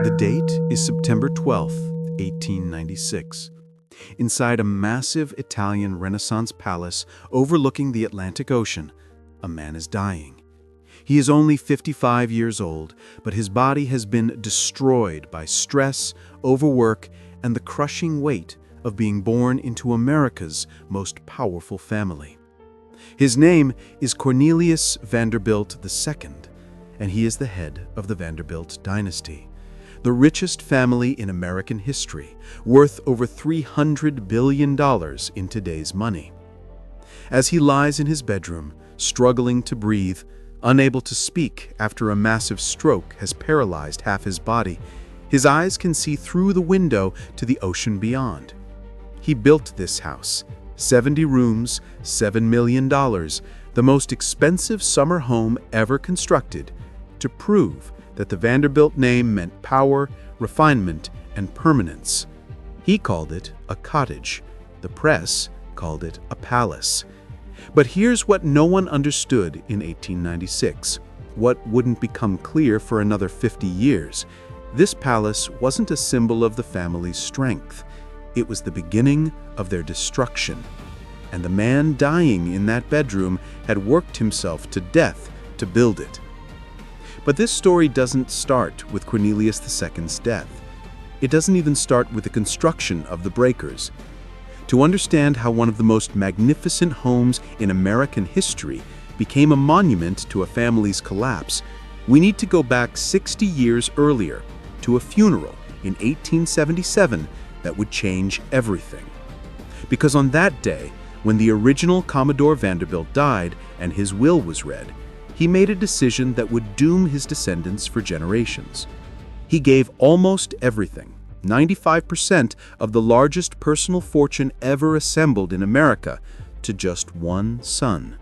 The date is September 12th, 1896. Inside a massive Italian Renaissance palace overlooking the Atlantic Ocean, a man is dying. He is only 55 years old, but his body has been destroyed by stress, overwork, and the crushing weight of being born into America's most powerful family. His name is Cornelius Vanderbilt II, and he is the head of the Vanderbilt dynasty, the richest family in American history, worth over $300 billion in today's money. As he lies in his bedroom, struggling to breathe, unable to speak after a massive stroke has paralyzed half his body, his eyes can see through the window to the ocean beyond. He built this house, 70 rooms, $7 million, the most expensive summer home ever constructed, to prove that the Vanderbilt name meant power, refinement, and permanence. He called it a cottage. The press called it a palace. But here's what no one understood in 1896, what wouldn't become clear for another 50 years. This palace wasn't a symbol of the family's strength. It was the beginning of their destruction. And the man dying in that bedroom had worked himself to death to build it. But this story doesn't start with Cornelius II's death. It doesn't even start with the construction of the breakers. To understand how one of the most magnificent homes in American history became a monument to a family's collapse, we need to go back 60 years earlier to a funeral in 1877 that would change everything. Because on that day, when the original Commodore Vanderbilt died and his will was read, he made a decision that would doom his descendants for generations. He gave almost everything, 95% of the largest personal fortune ever assembled in America, to just one son.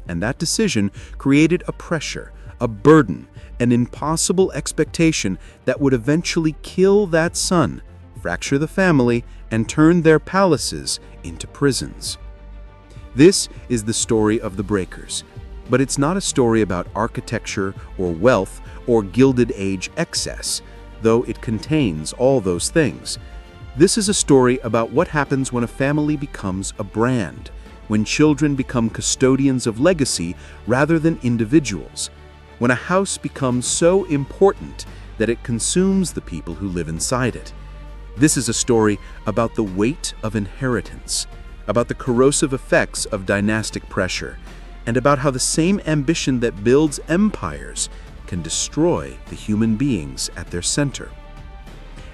And that decision created a pressure, a burden, an impossible expectation that would eventually kill that son, fracture the family, and turn their palaces into prisons. This is the story of the breakers. But it's not a story about architecture or wealth or Gilded Age excess, though it contains all those things. This is a story about what happens when a family becomes a brand, when children become custodians of legacy rather than individuals, when a house becomes so important that it consumes the people who live inside it. This is a story about the weight of inheritance, about the corrosive effects of dynastic pressure, and about how the same ambition that builds empires can destroy the human beings at their center.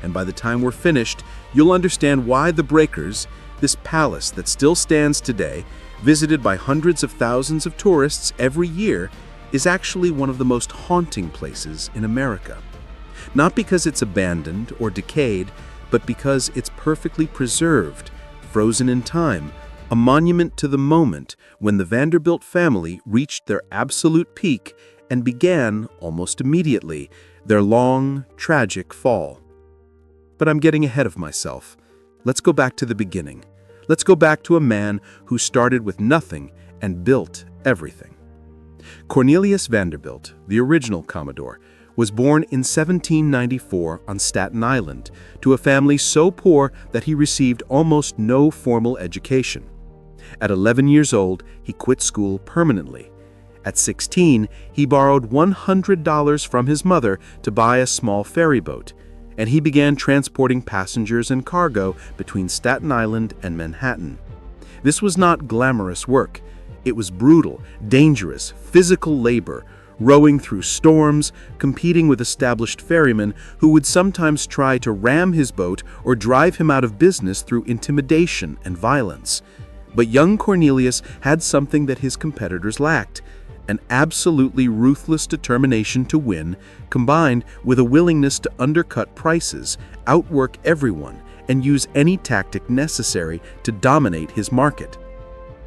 And by the time we're finished, you'll understand why the breakers, this palace that still stands today, visited by hundreds of thousands of tourists every year, is actually one of the most haunting places in America. Not because it's abandoned or decayed, but because it's perfectly preserved, frozen in time, a monument to the moment when the Vanderbilt family reached their absolute peak and began, almost immediately, their long, tragic fall. But I'm getting ahead of myself. Let's go back to the beginning. Let's go back to a man who started with nothing and built everything. Cornelius Vanderbilt, the original Commodore, was born in 1794 on Staten Island to a family so poor that he received almost no formal education. At 11 years old, he quit school permanently. At 16, he borrowed $100 from his mother to buy a small ferry boat, and he began transporting passengers and cargo between Staten Island and Manhattan. This was not glamorous work. It was brutal, dangerous, physical labor, rowing through storms, competing with established ferrymen who would sometimes try to ram his boat or drive him out of business through intimidation and violence. But young Cornelius had something that his competitors lacked, an absolutely ruthless determination to win, combined with a willingness to undercut prices, outwork everyone, and use any tactic necessary to dominate his market.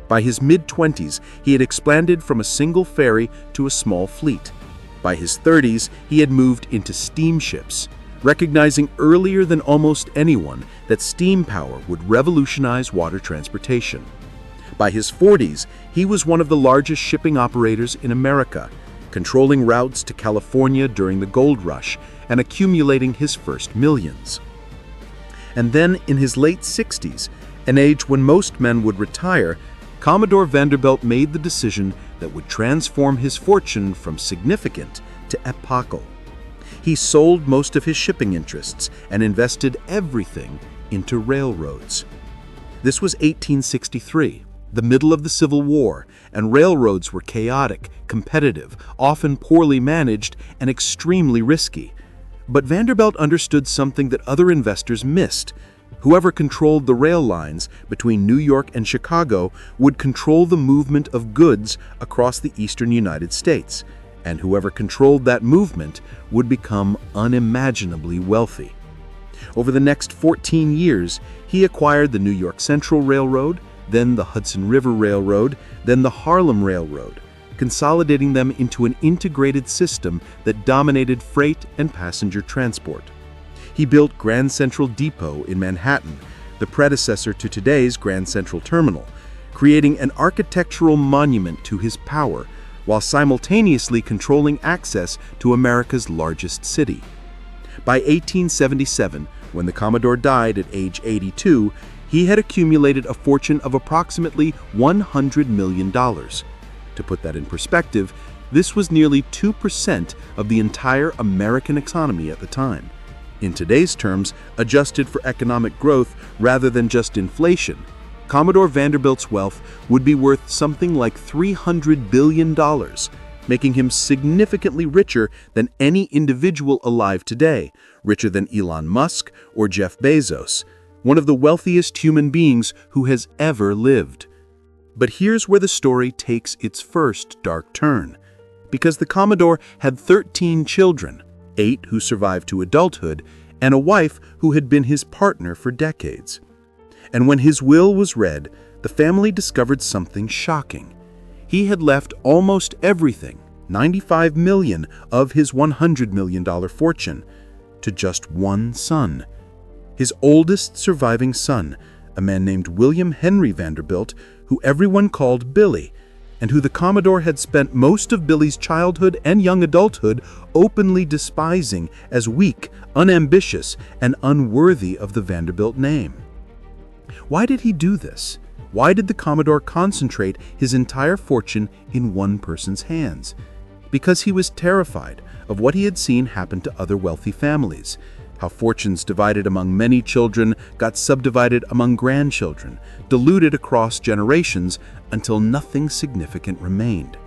By his mid-20s, he had expanded from a single ferry to a small fleet. By his 30s, he had moved into steamships, recognizing earlier than almost anyone that steam power would revolutionize water transportation. By his 40s, he was one of the largest shipping operators in America, controlling routes to California during the gold rush and accumulating his first millions. And then, in his late 60s, an age when most men would retire, Commodore Vanderbilt made the decision that would transform his fortune from significant to epochal. He sold most of his shipping interests and invested everything into railroads. This was 1863, the middle of the Civil War, and railroads were chaotic, competitive, often poorly managed, and extremely risky. But Vanderbilt understood something that other investors missed. Whoever controlled the rail lines between New York and Chicago would control the movement of goods across the eastern United States, and whoever controlled that movement would become unimaginably wealthy. Over the next 14 years, he acquired the New York Central Railroad, then the Hudson River Railroad, then the Harlem Railroad, consolidating them into an integrated system that dominated freight and passenger transport. He built Grand Central Depot in Manhattan, the predecessor to today's Grand Central Terminal, creating an architectural monument to his power, while simultaneously controlling access to America's largest city. By 1877, when the Commodore died at age 82, he had accumulated a fortune of approximately $100 million. To put that in perspective, this was nearly 2% of the entire American economy at the time. In today's terms, adjusted for economic growth rather than just inflation, Commodore Vanderbilt's wealth would be worth something like $300 billion, making him significantly richer than any individual alive today, richer than Elon Musk or Jeff Bezos, one of the wealthiest human beings who has ever lived. But here's where the story takes its first dark turn. Because the Commodore had 13 children, 8 who survived to adulthood, and a wife who had been his partner for decades. And when his will was read, the family discovered something shocking. He had left almost everything, $95 million of his $100 million fortune, to just one son. His oldest surviving son, a man named William Henry Vanderbilt, who everyone called Billy, and who the Commodore had spent most of Billy's childhood and young adulthood openly despising as weak, unambitious, and unworthy of the Vanderbilt name. Why did he do this? Why did the Commodore concentrate his entire fortune in one person's hands? Because he was terrified of what he had seen happen to other wealthy families, how fortunes divided among many children got subdivided among grandchildren, diluted across generations until nothing significant remained.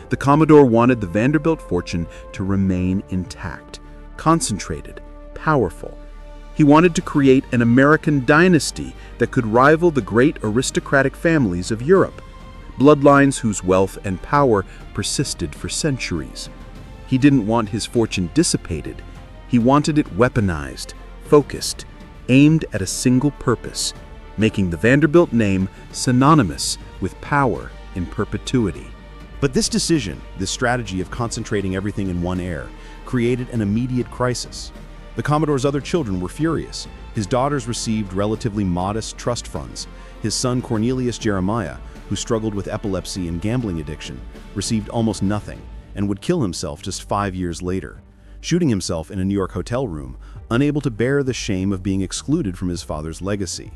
The Commodore wanted the Vanderbilt fortune to remain intact, concentrated, powerful. He wanted to create an American dynasty that could rival the great aristocratic families of Europe, bloodlines whose wealth and power persisted for centuries. He didn't want his fortune dissipated. He wanted it weaponized, focused, aimed at a single purpose, making the Vanderbilt name synonymous with power in perpetuity. But this decision, this strategy of concentrating everything in one heir, created an immediate crisis. The Commodore's other children were furious. His daughters received relatively modest trust funds. His son Cornelius Jeremiah, who struggled with epilepsy and gambling addiction, received almost nothing and would kill himself just 5 years later, shooting himself in a New York hotel room, unable to bear the shame of being excluded from his father's legacy.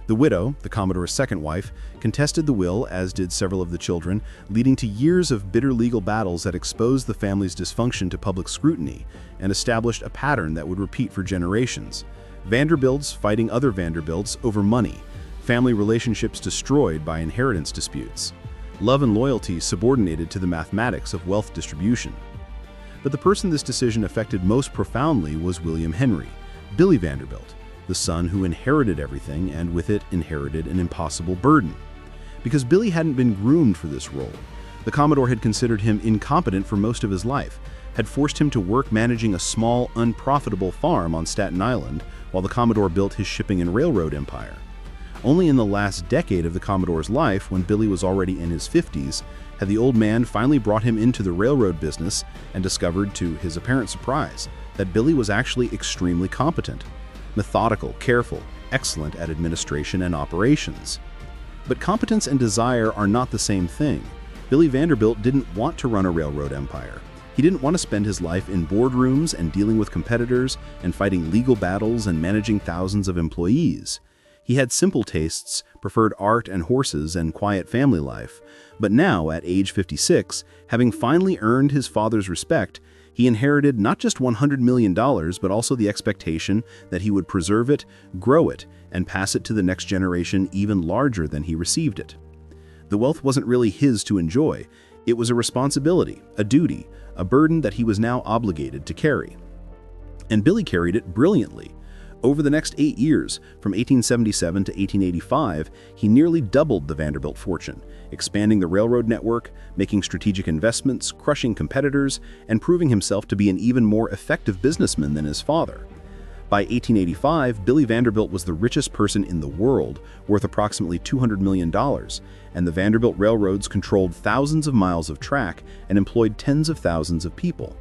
The widow, the Commodore's second wife, contested the will, as did several of the children, leading to years of bitter legal battles that exposed the family's dysfunction to public scrutiny and established a pattern that would repeat for generations. Vanderbilts fighting other Vanderbilts over money, family relationships destroyed by inheritance disputes, love and loyalty subordinated to the mathematics of wealth distribution. But the person this decision affected most profoundly was William Henry, Billy Vanderbilt, the son who inherited everything and with it inherited an impossible burden. Because Billy hadn't been groomed for this role, the Commodore had considered him incompetent for most of his life, had forced him to work managing a small, unprofitable farm on Staten Island while the Commodore built his shipping and railroad empire. Only in the last decade of the Commodore's life, when Billy was already in his 50s, had the old man finally brought him into the railroad business and discovered, to his apparent surprise, that Billy was actually extremely competent, methodical, careful, excellent at administration and operations. But competence and desire are not the same thing. Billy Vanderbilt didn't want to run a railroad empire. He didn't want to spend his life in boardrooms and dealing with competitors and fighting legal battles and managing thousands of employees. He had simple tastes, preferred art and horses and quiet family life. But now, at age 56, having finally earned his father's respect, he inherited not just $100 million, but also the expectation that he would preserve it, grow it, and pass it to the next generation even larger than he received it. The wealth wasn't really his to enjoy. It was a responsibility, a duty, a burden that he was now obligated to carry. And Billy carried it brilliantly. Over the next 8 years, from 1877 to 1885, he nearly doubled the Vanderbilt fortune, expanding the railroad network, making strategic investments, crushing competitors, and proving himself to be an even more effective businessman than his father. By 1885, Billy Vanderbilt was the richest person in the world, worth approximately $200 million, and the Vanderbilt railroads controlled thousands of miles of track and employed tens of thousands of people.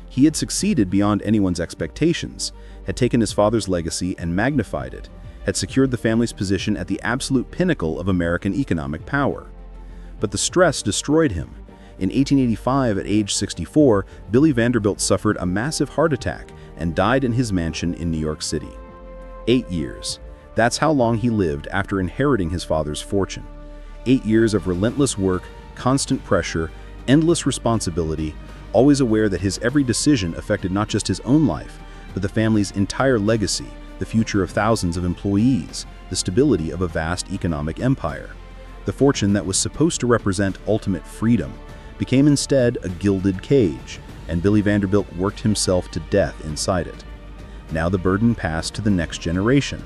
He had succeeded beyond anyone's expectations, had taken his father's legacy and magnified it, had secured the family's position at the absolute pinnacle of American economic power. But the stress destroyed him. In 1885, at age 64, Billy Vanderbilt suffered a massive heart attack and died in his mansion in New York City. 8 years. That's how long he lived after inheriting his father's fortune. 8 years of relentless work, constant pressure, endless responsibility, always aware that his every decision affected not just his own life, but the family's entire legacy, the future of thousands of employees, the stability of a vast economic empire. The fortune that was supposed to represent ultimate freedom became instead a gilded cage, and Billy Vanderbilt worked himself to death inside it. Now the burden passed to the next generation.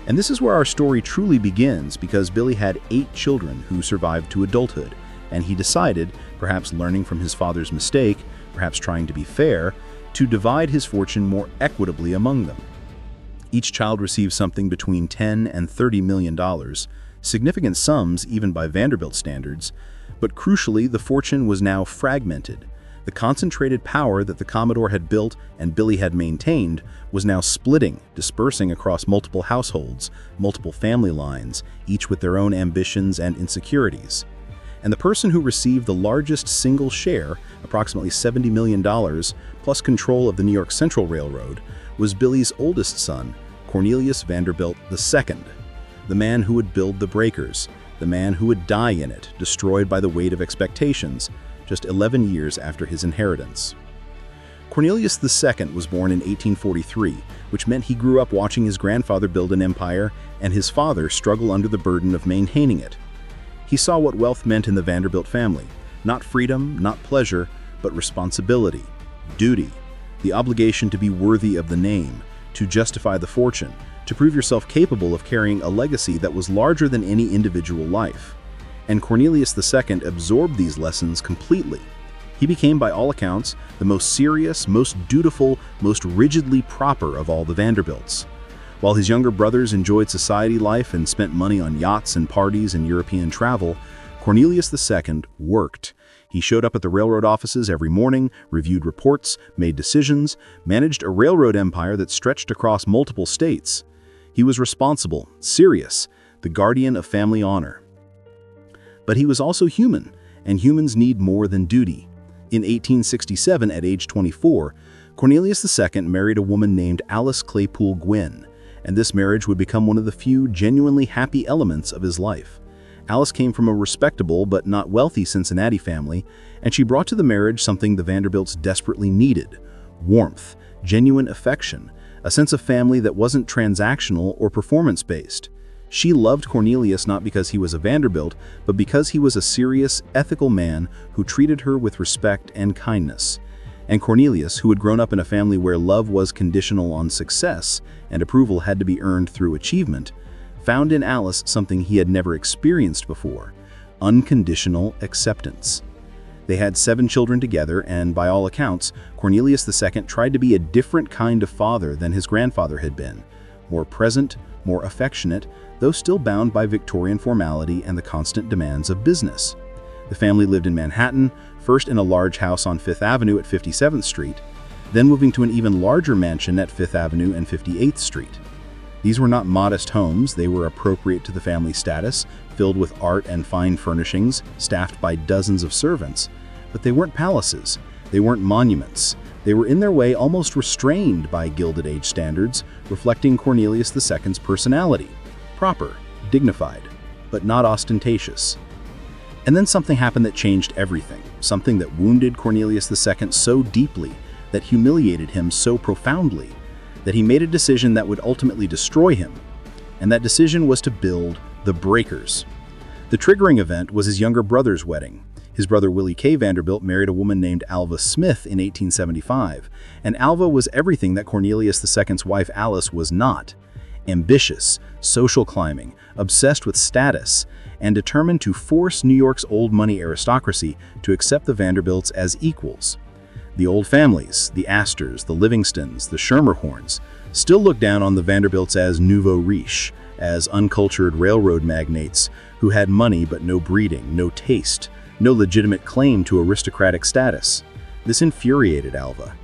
And this is where our story truly begins, because Billy had 8 children who survived to adulthood, and he decided, perhaps learning from his father's mistake, perhaps trying to be fair, to divide his fortune more equitably among them. Each child received something between $10 and $30 million, significant sums even by Vanderbilt standards, but crucially the fortune was now fragmented. The concentrated power that the Commodore had built and Billy had maintained was now splitting, dispersing across multiple households, multiple family lines, each with their own ambitions and insecurities. And the person who received the largest single share, approximately $70 million, plus control of the New York Central Railroad, was Billy's oldest son, Cornelius Vanderbilt II, the man who would build the breakers, the man who would die in it, destroyed by the weight of expectations, just 11 years after his inheritance. Cornelius II was born in 1843, which meant he grew up watching his grandfather build an empire and his father struggle under the burden of maintaining it. He saw what wealth meant in the Vanderbilt family, not freedom, not pleasure, but responsibility, duty, the obligation to be worthy of the name, to justify the fortune, to prove yourself capable of carrying a legacy that was larger than any individual life. And Cornelius II absorbed these lessons completely. He became, by all accounts, the most serious, most dutiful, most rigidly proper of all the Vanderbilts. While his younger brothers enjoyed society life and spent money on yachts and parties and European travel, Cornelius II worked. He showed up at the railroad offices every morning, reviewed reports, made decisions, managed a railroad empire that stretched across multiple states. He was responsible, serious, the guardian of family honor. But he was also human, and humans need more than duty. In 1867, at age 24, Cornelius II married a woman named Alice Claypool Gwynn, and this marriage would become one of the few genuinely happy elements of his life. Alice came from a respectable but not wealthy Cincinnati family, and she brought to the marriage something the Vanderbilts desperately needed: warmth, genuine affection, a sense of family that wasn't transactional or performance-based. She loved Cornelius not because he was a Vanderbilt, but because he was a serious, ethical man who treated her with respect and kindness. And Cornelius, who had grown up in a family where love was conditional on success and approval had to be earned through achievement, found in Alice something he had never experienced before: unconditional acceptance. They had 7 children together, and by all accounts, Cornelius II tried to be a different kind of father than his grandfather had been: more present, more affectionate, though still bound by Victorian formality and the constant demands of business. The family lived in Manhattan, first in a large house on Fifth Avenue at 57th Street, then moving to an even larger mansion at Fifth Avenue and 58th Street. These were not modest homes, they were appropriate to the family status, filled with art and fine furnishings, staffed by dozens of servants. But they weren't palaces. They weren't monuments. They were in their way almost restrained by Gilded Age standards, reflecting Cornelius II's personality. Proper, dignified, but not ostentatious. And then something happened that changed everything, something that wounded Cornelius II so deeply, that humiliated him so profoundly, that he made a decision that would ultimately destroy him. And that decision was to build the Breakers. The triggering event was his younger brother's wedding. His brother Willie K. Vanderbilt married a woman named Alva Smith in 1875, and Alva was everything that Cornelius II's wife Alice was not. Ambitious, social climbing, obsessed with status, and determined to force New York's old money aristocracy to accept the Vanderbilts as equals. The old families, the Astors, the Livingstons, the Schermerhorns, still looked down on the Vanderbilts as nouveau riche, as uncultured railroad magnates who had money but no breeding, no taste, no legitimate claim to aristocratic status. This infuriated Alva,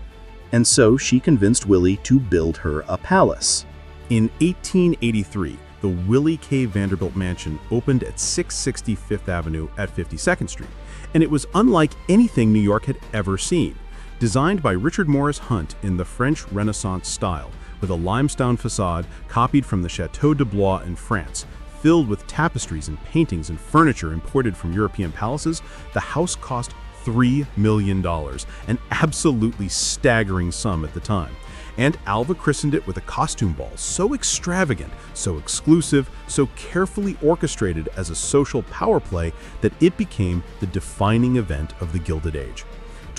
and so she convinced Willie to build her a palace. In 1883, the Willie K. Vanderbilt Mansion opened at 660 Fifth Avenue at 52nd Street, and it was unlike anything New York had ever seen. Designed by Richard Morris Hunt in the French Renaissance style, with a limestone facade copied from the Château de Blois in France, filled with tapestries and paintings and furniture imported from European palaces, the house cost $3 million, an absolutely staggering sum at the time. And Alva christened it with a costume ball so extravagant, so exclusive, so carefully orchestrated as a social power play that it became the defining event of the Gilded Age.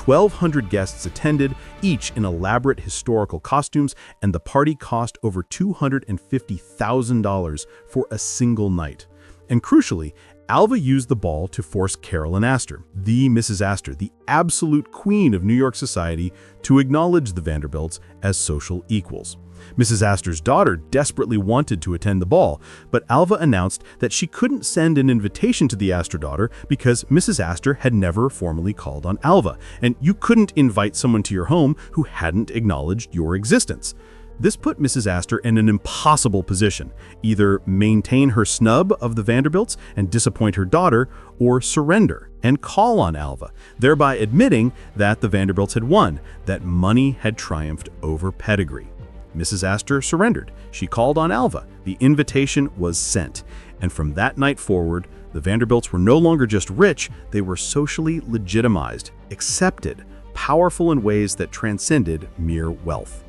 1,200 guests attended, each in elaborate historical costumes, and the party cost over $250,000 for a single night. And crucially, Alva used the ball to force Carolyn Astor, the Mrs. Astor, the absolute queen of New York society, to acknowledge the Vanderbilts as social equals. Mrs. Astor's daughter desperately wanted to attend the ball, but Alva announced that she couldn't send an invitation to the Astor daughter because Mrs. Astor had never formally called on Alva, and you couldn't invite someone to your home who hadn't acknowledged your existence. This put Mrs. Astor in an impossible position: either maintain her snub of the Vanderbilts and disappoint her daughter, or surrender and call on Alva, thereby admitting that the Vanderbilts had won, that money had triumphed over pedigree. Mrs. Astor surrendered. She called on Alva. The invitation was sent. And from that night forward, the Vanderbilts were no longer just rich, they were socially legitimized, accepted, powerful in ways that transcended mere wealth.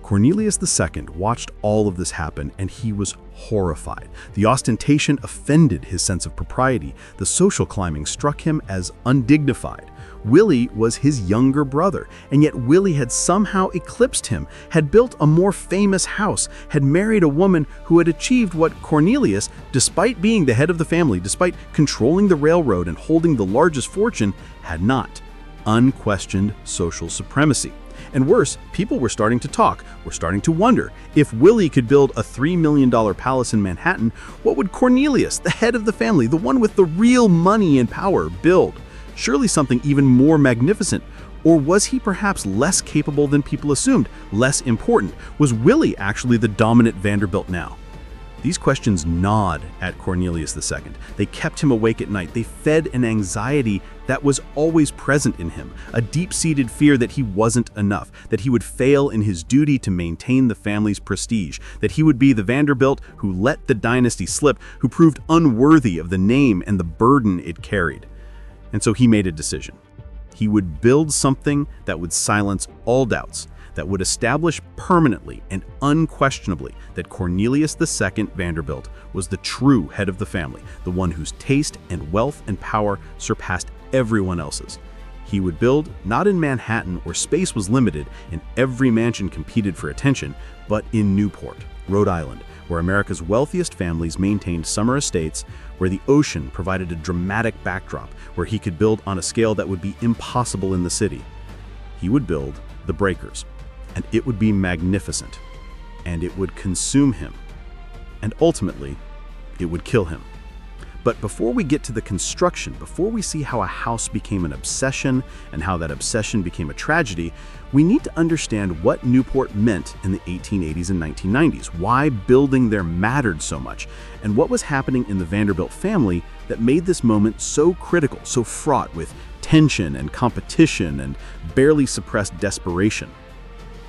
Cornelius II watched all of this happen, and he was horrified. The ostentation offended his sense of propriety. The social climbing struck him as undignified. Willie was his younger brother, and yet Willie had somehow eclipsed him, had built a more famous house, had married a woman who had achieved what Cornelius, despite being the head of the family, despite controlling the railroad and holding the largest fortune, had not: unquestioned social supremacy. And worse, people were starting to talk, were starting to wonder, if Willie could build a $3 million palace in Manhattan, what would Cornelius, the head of the family, the one with the real money and power, build? Surely something even more magnificent. Or was he perhaps less capable than people assumed, less important? Was Willie actually the dominant Vanderbilt now? These questions gnawed at Cornelius II. They kept him awake at night. They fed an anxiety that was always present in him, a deep-seated fear that he wasn't enough, that he would fail in his duty to maintain the family's prestige, that he would be the Vanderbilt who let the dynasty slip, who proved unworthy of the name and the burden it carried. And so he made a decision. He would build something that would silence all doubts, that would establish permanently and unquestionably that Cornelius II Vanderbilt was the true head of the family, the one whose taste and wealth and power surpassed everyone else's. He would build not in Manhattan, where space was limited and every mansion competed for attention, but in Newport, Rhode Island, where America's wealthiest families maintained summer estates, where the ocean provided a dramatic backdrop, where he could build on a scale that would be impossible in the city. He would build the Breakers. And it would be magnificent, and it would consume him, and ultimately, it would kill him. But before we get to the construction, before we see how a house became an obsession and how that obsession became a tragedy, we need to understand what Newport meant in the 1880s and 1990s, why building there mattered so much, and what was happening in the Vanderbilt family that made this moment so critical, so fraught with tension and competition and barely suppressed desperation.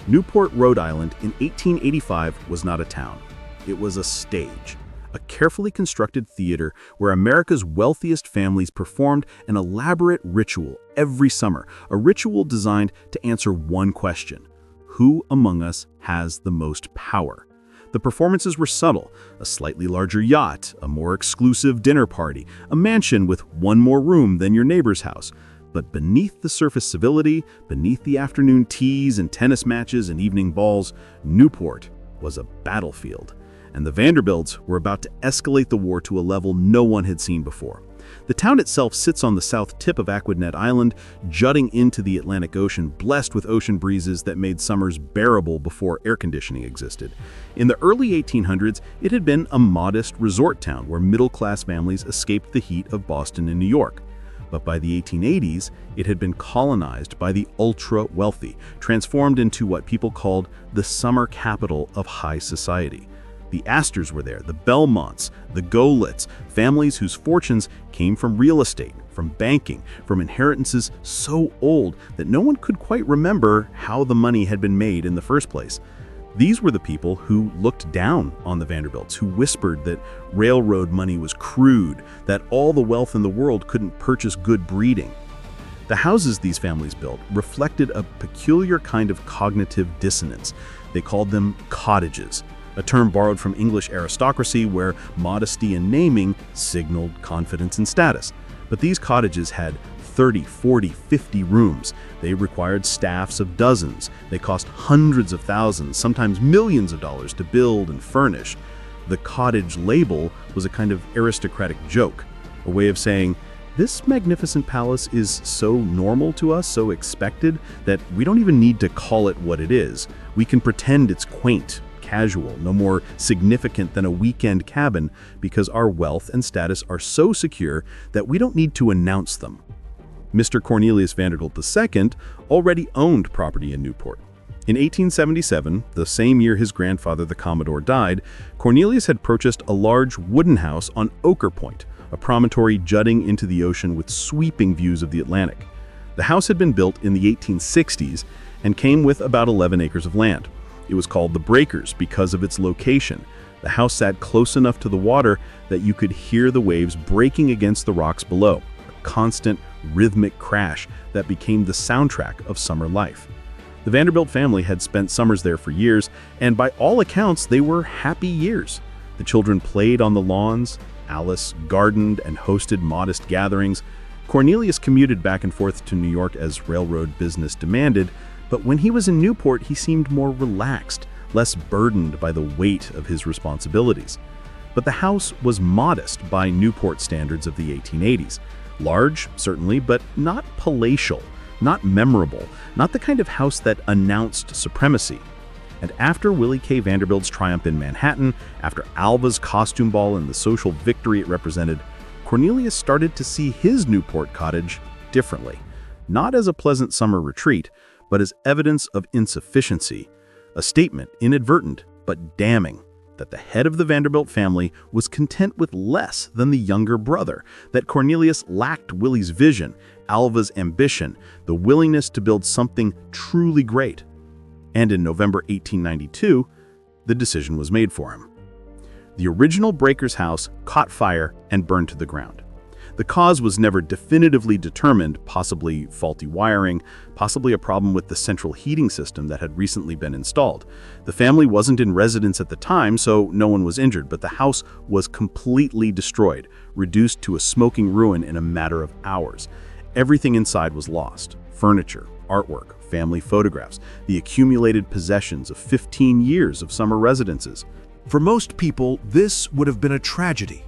Newport, Rhode Island in 1885 was not a town. It was a stage, a carefully constructed theater where America's wealthiest families performed an elaborate ritual every summer, a ritual designed to answer one question: who among us has the most power? The performances were subtle: a slightly larger yacht, a more exclusive dinner party, a mansion with one more room than your neighbor's house. But beneath the surface civility, beneath the afternoon teas and tennis matches and evening balls, Newport was a battlefield. And the Vanderbilts were about to escalate the war to a level no one had seen before. The town itself sits on the south tip of Aquidnet Island, jutting into the Atlantic Ocean, blessed with ocean breezes that made summers bearable before air conditioning existed. In the early 1800s, it had been a modest resort town where middle-class families escaped the heat of Boston and New York. But by the 1880s, it had been colonized by the ultra-wealthy, transformed into what people called the summer capital of high society. The Astors were there, the Belmonts, the Golets, families whose fortunes came from real estate, from banking, from inheritances so old that no one could quite remember how the money had been made in the first place. These were the people who looked down on the Vanderbilts, who whispered that railroad money was crude, that all the wealth in the world couldn't purchase good breeding. The houses these families built reflected a peculiar kind of cognitive dissonance. They called them cottages, a term borrowed from English aristocracy where modesty in naming signaled confidence and status. But these cottages had 30, 40, 50 rooms. They required staffs of dozens. They cost hundreds of thousands, sometimes millions of dollars to build and furnish. The cottage label was a kind of aristocratic joke, a way of saying, this magnificent palace is so normal to us, so expected, that we don't even need to call it what it is. We can pretend it's quaint, casual, no more significant than a weekend cabin, because our wealth and status are so secure that we don't need to announce them. Mr. Cornelius Vanderbilt II already owned property in Newport. In 1877, the same year his grandfather, the Commodore, died, Cornelius had purchased a large wooden house on Ochre Point, a promontory jutting into the ocean with sweeping views of the Atlantic. The house had been built in the 1860s and came with about 11 acres of land. It was called the Breakers because of its location. The house sat close enough to the water that you could hear the waves breaking against the rocks below, a constant, rhythmic crash that became the soundtrack of summer life. The Vanderbilt family had spent summers there for years, and by all accounts, they were happy years. The children played on the lawns, Alice gardened and hosted modest gatherings. Cornelius commuted back and forth to New York as railroad business demanded, but when he was in Newport, he seemed more relaxed, less burdened by the weight of his responsibilities. But the house was modest by Newport standards of the 1880s. Large, certainly, but not palatial, not memorable, not the kind of house that announced supremacy. And after Willie K. Vanderbilt's triumph in Manhattan, after Alva's costume ball and the social victory it represented, Cornelius started to see his Newport cottage differently. Not as a pleasant summer retreat, but as evidence of insufficiency, a statement, inadvertent but damning, that the head of the Vanderbilt family was content with less than the younger brother, that Cornelius lacked Willie's vision, Alva's ambition, the willingness to build something truly great. And in November 1892, the decision was made for him. The original Breakers house caught fire and burned to the ground. The cause was never definitively determined, possibly faulty wiring, possibly a problem with the central heating system that had recently been installed. The family wasn't in residence at the time, so no one was injured, but the house was completely destroyed, reduced to a smoking ruin in a matter of hours. Everything inside was lost: furniture, artwork, family photographs, the accumulated possessions of 15 years of summer residences. For most people, this would have been a tragedy.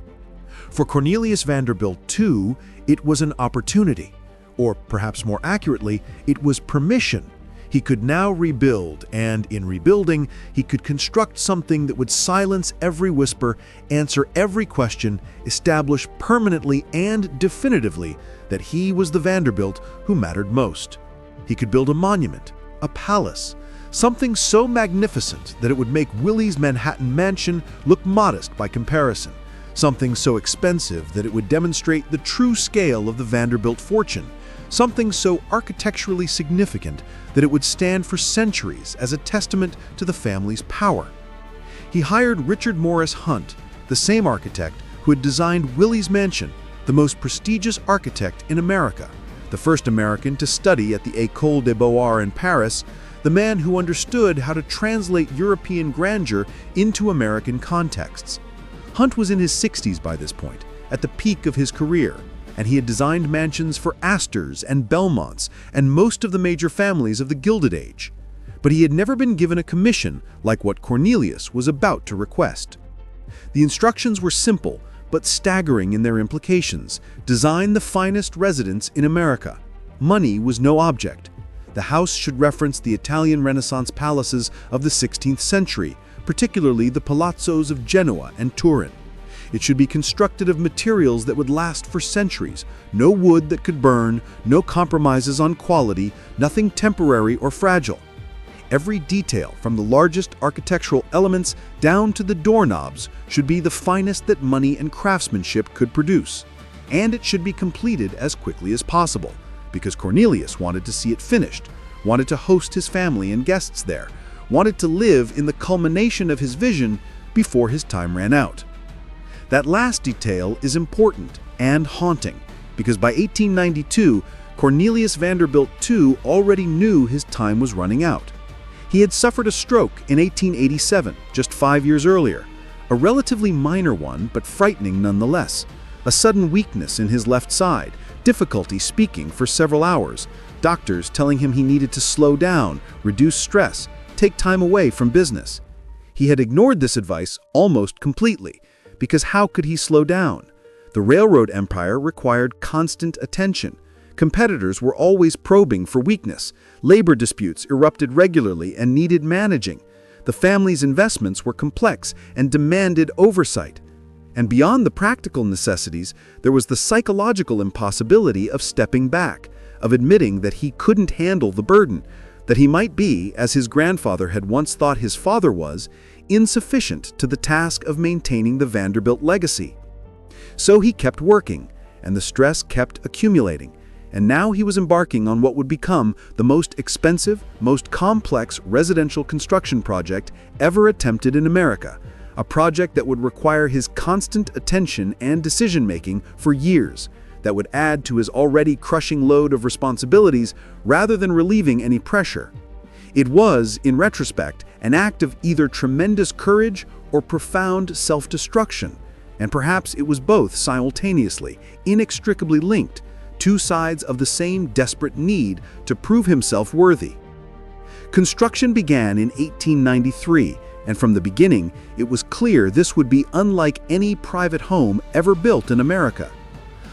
For Cornelius Vanderbilt II, it was an opportunity, or perhaps more accurately, it was permission. He could now rebuild, and in rebuilding, he could construct something that would silence every whisper, answer every question, establish permanently and definitively that he was the Vanderbilt who mattered most. He could build a monument, a palace, something so magnificent that it would make Willie's Manhattan mansion look modest by comparison. Something so expensive that it would demonstrate the true scale of the Vanderbilt fortune. something so architecturally significant that it would stand for centuries as a testament to the family's power. He hired Richard Morris Hunt, the same architect who had designed Willie's Mansion, the most prestigious architect in America, the first American to study at the École des Beaux-Arts in Paris, the man who understood how to translate European grandeur into American contexts. Hunt was in his 60s by this point, at the peak of his career, and he had designed mansions for Astors and Belmonts and most of the major families of the Gilded Age. But he had never been given a commission like what Cornelius was about to request. The instructions were simple, but staggering in their implications. Design the finest residence in America. Money was no object. The house should reference the Italian Renaissance palaces of the 16th century, particularly the palazzos of Genoa and Turin. It should be constructed of materials that would last for centuries, no wood that could burn, no compromises on quality, nothing temporary or fragile. Every detail, from the largest architectural elements down to the doorknobs, should be the finest that money and craftsmanship could produce. And it should be completed as quickly as possible, because Cornelius wanted to see it finished, wanted to host his family and guests there, wanted to live in the culmination of his vision before his time ran out. That last detail is important and haunting, because by 1892, Cornelius Vanderbilt II already knew his time was running out. He had suffered a stroke in 1887, just 5 years earlier, a relatively minor one, but frightening nonetheless. A sudden weakness in his left side, difficulty speaking for several hours, doctors telling him he needed to slow down, reduce stress, take time away from business. He had ignored this advice almost completely, because how could he slow down? The railroad empire required constant attention. Competitors were always probing for weakness. Labor disputes erupted regularly and needed managing. The family's investments were complex and demanded oversight. And beyond the practical necessities, there was the psychological impossibility of stepping back, of admitting that he couldn't handle the burden, that he might be, as his grandfather had once thought his father was, insufficient to the task of maintaining the Vanderbilt legacy. So he kept working, and the stress kept accumulating. And now he was embarking on what would become the most expensive, most complex residential construction project ever attempted in America, a project that would require his constant attention and decision-making for years, that would add to his already crushing load of responsibilities rather than relieving any pressure. It was, in retrospect, an act of either tremendous courage or profound self-destruction, and perhaps it was both simultaneously, inextricably linked, two sides of the same desperate need to prove himself worthy. Construction began in 1893, and from the beginning, it was clear this would be unlike any private home ever built in America.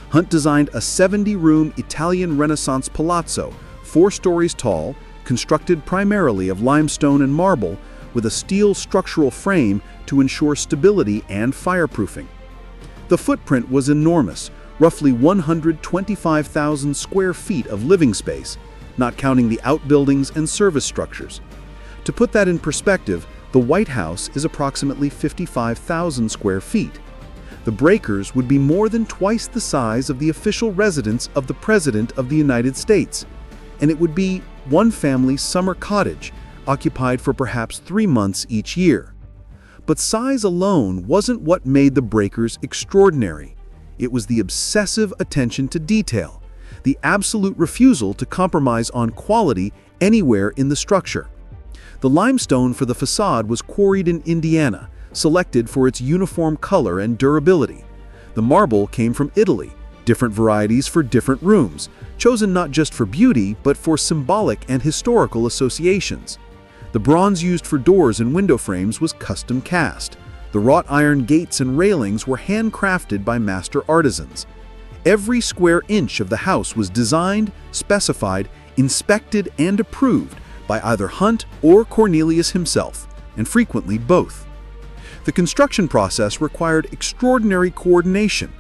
Hunt designed a 70-room Italian Renaissance palazzo, 4 stories tall, constructed primarily of limestone and marble, with a steel structural frame to ensure stability and fireproofing. The footprint was enormous, roughly 125,000 square feet of living space, not counting the outbuildings and service structures. To put that in perspective, the White House is approximately 55,000 square feet. The breakers would be more than twice the size of the official residence of the President of the United States, and it would be one family's summer cottage, occupied for perhaps 3 months each year. But size alone wasn't what made the breakers extraordinary. It was the obsessive attention to detail, the absolute refusal to compromise on quality anywhere in the structure. The limestone for the facade was quarried in Indiana, selected for its uniform color and durability. The marble came from Italy, different varieties for different rooms, chosen not just for beauty but for symbolic and historical associations. The bronze used for doors and window frames was custom cast. The wrought iron gates and railings were handcrafted by master artisans. Every square inch of the house was designed, specified, inspected, and approved by either Hunt or Cornelius himself, and frequently both. The construction process required extraordinary coordination.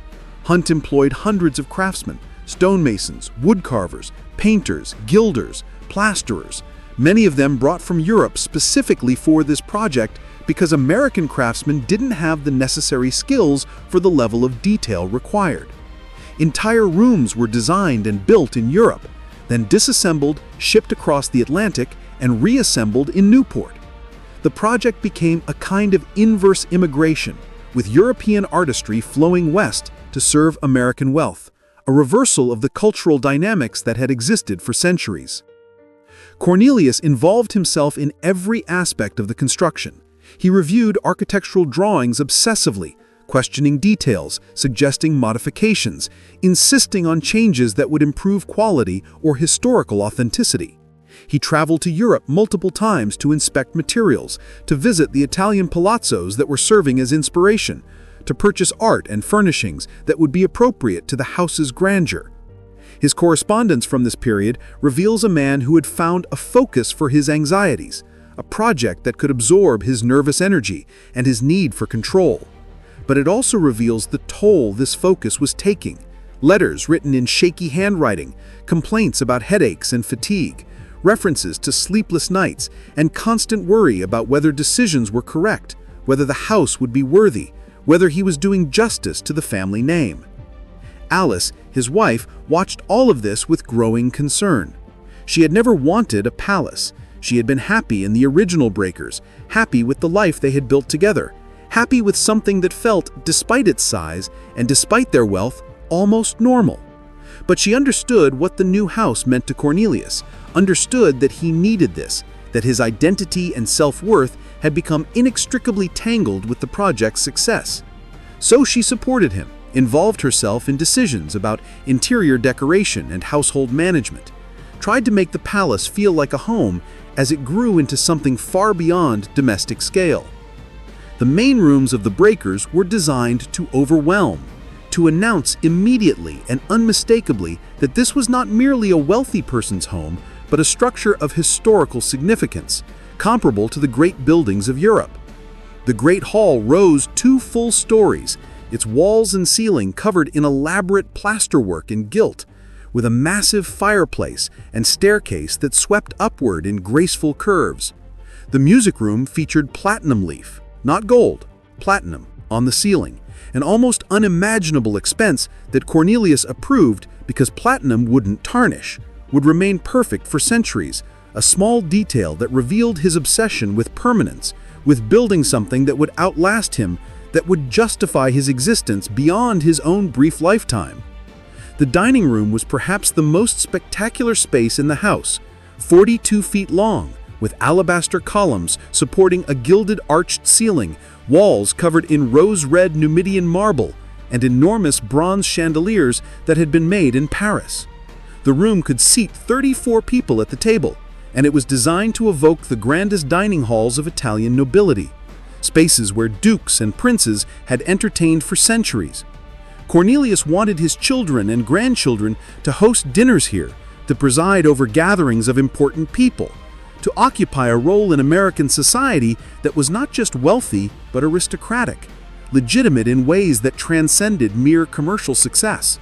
Hunt employed hundreds of craftsmen, stonemasons, woodcarvers, painters, gilders, plasterers, many of them brought from Europe specifically for this project because American craftsmen didn't have the necessary skills for the level of detail required. Entire rooms were designed and built in Europe, then disassembled, shipped across the Atlantic, and reassembled in Newport. The project became a kind of inverse immigration, with European artistry flowing west to serve American wealth, a reversal of the cultural dynamics that had existed for centuries. Cornelius involved himself in every aspect of the construction. He reviewed architectural drawings obsessively, questioning details, suggesting modifications, insisting on changes that would improve quality or historical authenticity. He traveled to Europe multiple times to inspect materials, to visit the Italian palazzos that were serving as inspiration, to purchase art and furnishings that would be appropriate to the house's grandeur. His correspondence from this period reveals a man who had found a focus for his anxieties, a project that could absorb his nervous energy and his need for control. But it also reveals the toll this focus was taking. Letters written in shaky handwriting, complaints about headaches and fatigue, references to sleepless nights, and constant worry about whether decisions were correct, whether the house would be worthy, whether he was doing justice to the family name. Alice, his wife, watched all of this with growing concern. She had never wanted a palace. She had been happy in the original Breakers, happy with the life they had built together, happy with something that felt, despite its size and despite their wealth, almost normal. But she understood what the new house meant to Cornelius, understood that he needed this, that his identity and self-worth had become inextricably tangled with the project's success. So she supported him, involved herself in decisions about interior decoration and household management, tried to make the palace feel like a home as it grew into something far beyond domestic scale. The main rooms of the Breakers were designed to overwhelm, to announce immediately and unmistakably that this was not merely a wealthy person's home, but a structure of historical significance, comparable to the great buildings of Europe. The Great Hall rose 2 full stories, its walls and ceiling covered in elaborate plasterwork and gilt, with a massive fireplace and staircase that swept upward in graceful curves. The music room featured platinum leaf, not gold, platinum, on the ceiling, an almost unimaginable expense that Cornelius approved because platinum wouldn't tarnish, would remain perfect for centuries, a small detail that revealed his obsession with permanence, with building something that would outlast him, that would justify his existence beyond his own brief lifetime. The dining room was perhaps the most spectacular space in the house, 42 feet long, with alabaster columns supporting a gilded arched ceiling, walls covered in rose-red Numidian marble, and enormous bronze chandeliers that had been made in Paris. The room could seat 34 people at the table, and it was designed to evoke the grandest dining halls of Italian nobility, spaces where dukes and princes had entertained for centuries. Cornelius wanted his children and grandchildren to host dinners here, to preside over gatherings of important people, to occupy a role in American society that was not just wealthy but aristocratic, legitimate in ways that transcended mere commercial success.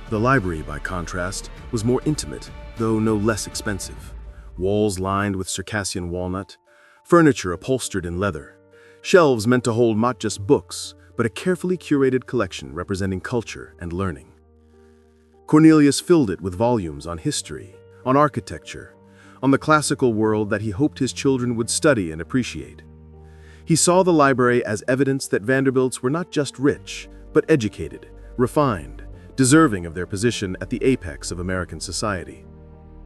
The library, by contrast, was more intimate, though no less expensive. Walls lined with Circassian walnut, furniture upholstered in leather, shelves meant to hold not just books, but a carefully curated collection representing culture and learning. Cornelius filled it with volumes on history, on architecture, on the classical world that he hoped his children would study and appreciate. He saw the library as evidence that Vanderbilts were not just rich, but educated, refined, deserving of their position at the apex of American society.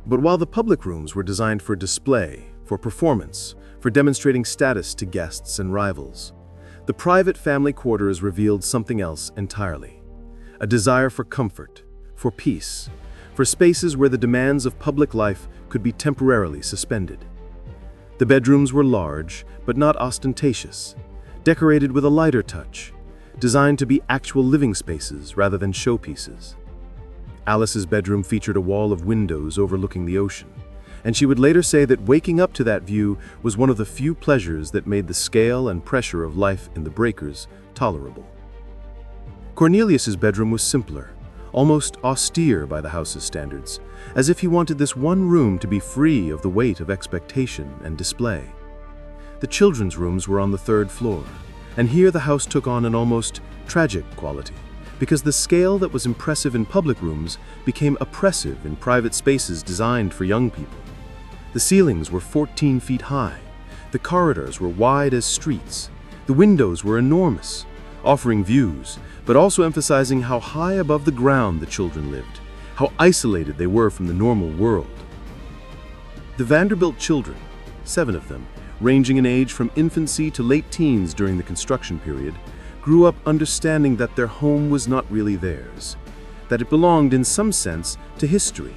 But while the public rooms were designed for display, for performance, for demonstrating status to guests and rivals, the private family quarters revealed something else entirely: a desire for comfort, for peace, for spaces where the demands of public life could be temporarily suspended. The bedrooms were large, but not ostentatious, decorated with a lighter touch, designed to be actual living spaces rather than showpieces. Alice's bedroom featured a wall of windows overlooking the ocean, and she would later say that waking up to that view was one of the few pleasures that made the scale and pressure of life in the Breakers tolerable. Cornelius's bedroom was simpler, almost austere by the house's standards, as if he wanted this one room to be free of the weight of expectation and display. The children's rooms were on the 3rd floor, and here the house took on an almost tragic quality, because the scale that was impressive in public rooms became oppressive in private spaces designed for young people. The ceilings were 14 feet high. The corridors were wide as streets. The windows were enormous, offering views, but also emphasizing how high above the ground the children lived, how isolated they were from the normal world. The Vanderbilt children, 7 of them, ranging in age from infancy to late teens during the construction period, grew up understanding that their home was not really theirs, that it belonged in some sense to history,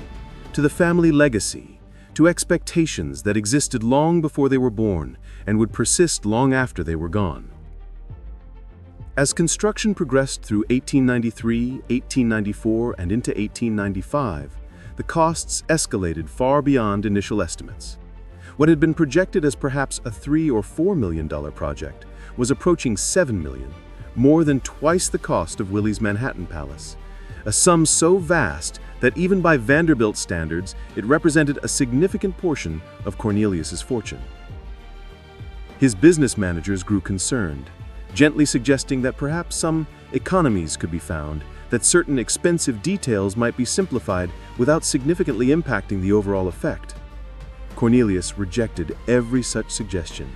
to the family legacy, to expectations that existed long before they were born and would persist long after they were gone. As construction progressed through 1893, 1894, and into 1895, the costs escalated far beyond initial estimates. What had been projected as perhaps a $3 or $4 million project was approaching $7 million, more than twice the cost of Willie's Manhattan Palace, a sum so vast that even by Vanderbilt standards, it represented a significant portion of Cornelius's fortune. His business managers grew concerned, gently suggesting that perhaps some economies could be found, that certain expensive details might be simplified without significantly impacting the overall effect. Cornelius rejected every such suggestion.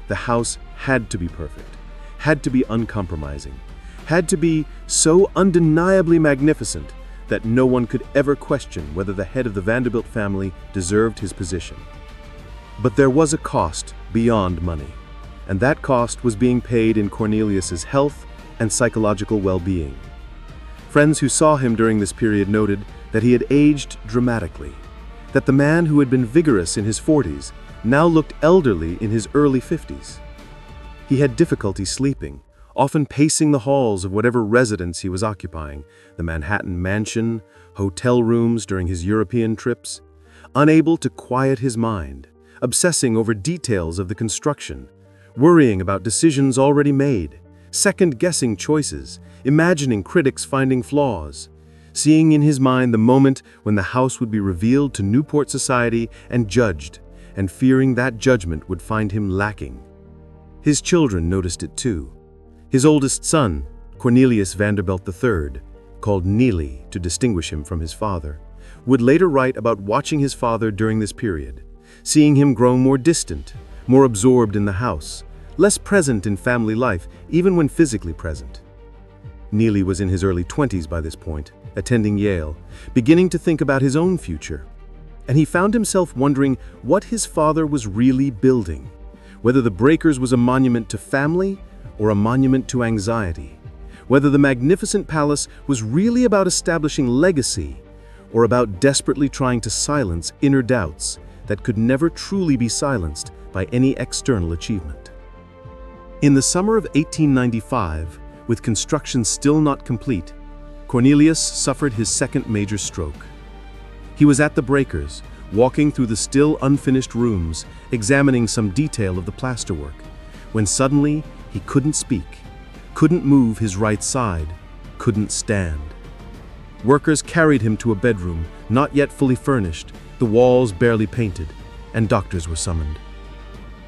The house had to be perfect, had to be uncompromising, had to be so undeniably magnificent that no one could ever question whether the head of the Vanderbilt family deserved his position. But there was a cost beyond money, and that cost was being paid in Cornelius's health and psychological well-being. Friends who saw him during this period noted that he had aged dramatically, that the man who had been vigorous in his 40s now looked elderly in his early 50s. He had difficulty sleeping, often pacing the halls of whatever residence he was occupying, the Manhattan mansion, hotel rooms during his European trips, unable to quiet his mind, obsessing over details of the construction, worrying about decisions already made, second-guessing choices, imagining critics finding flaws, seeing in his mind the moment when the house would be revealed to Newport society and judged, and fearing that judgment would find him lacking. His children noticed it too. His oldest son, Cornelius Vanderbilt III, called Neely to distinguish him from his father, would later write about watching his father during this period, seeing him grow more distant, more absorbed in the house, less present in family life, even when physically present. Neely was in his early 20s by this point, attending Yale, beginning to think about his own future. And he found himself wondering what his father was really building, whether the Breakers was a monument to family or a monument to anxiety, whether the magnificent palace was really about establishing legacy or about desperately trying to silence inner doubts that could never truly be silenced by any external achievement. In the summer of 1895, with construction still not complete, Cornelius suffered his second major stroke. He was at the Breakers, walking through the still unfinished rooms, examining some detail of the plasterwork, when suddenly he couldn't speak, couldn't move his right side, couldn't stand. Workers carried him to a bedroom, not yet fully furnished, the walls barely painted, and doctors were summoned.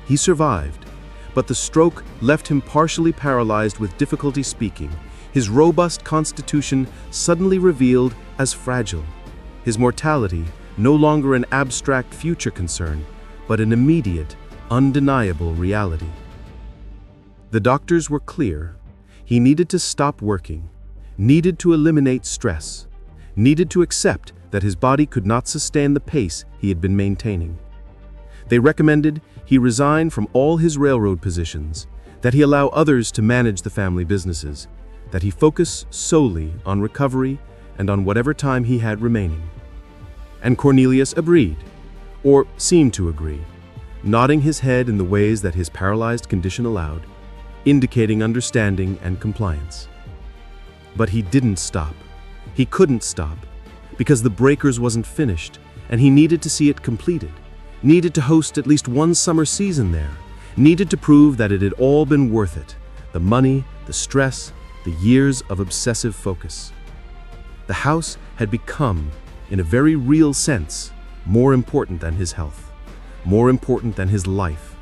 He survived, but the stroke left him partially paralyzed with difficulty speaking, his robust constitution suddenly revealed as fragile, his mortality no longer an abstract future concern, but an immediate, undeniable reality. The doctors were clear. He needed to stop working, needed to eliminate stress, needed to accept that his body could not sustain the pace he had been maintaining. They recommended he resign from all his railroad positions, that he allow others to manage the family businesses, that he focus solely on recovery and on whatever time he had remaining. And Cornelius agreed, or seemed to agree, nodding his head in the ways that his paralyzed condition allowed, indicating understanding and compliance. But he didn't stop. He couldn't stop, because the Breakers wasn't finished, and he needed to see it completed, needed to host at least one summer season there, needed to prove that it had all been worth it, the money, the stress, the years of obsessive focus. The house had become, in a very real sense, more important than his health, more important than his life,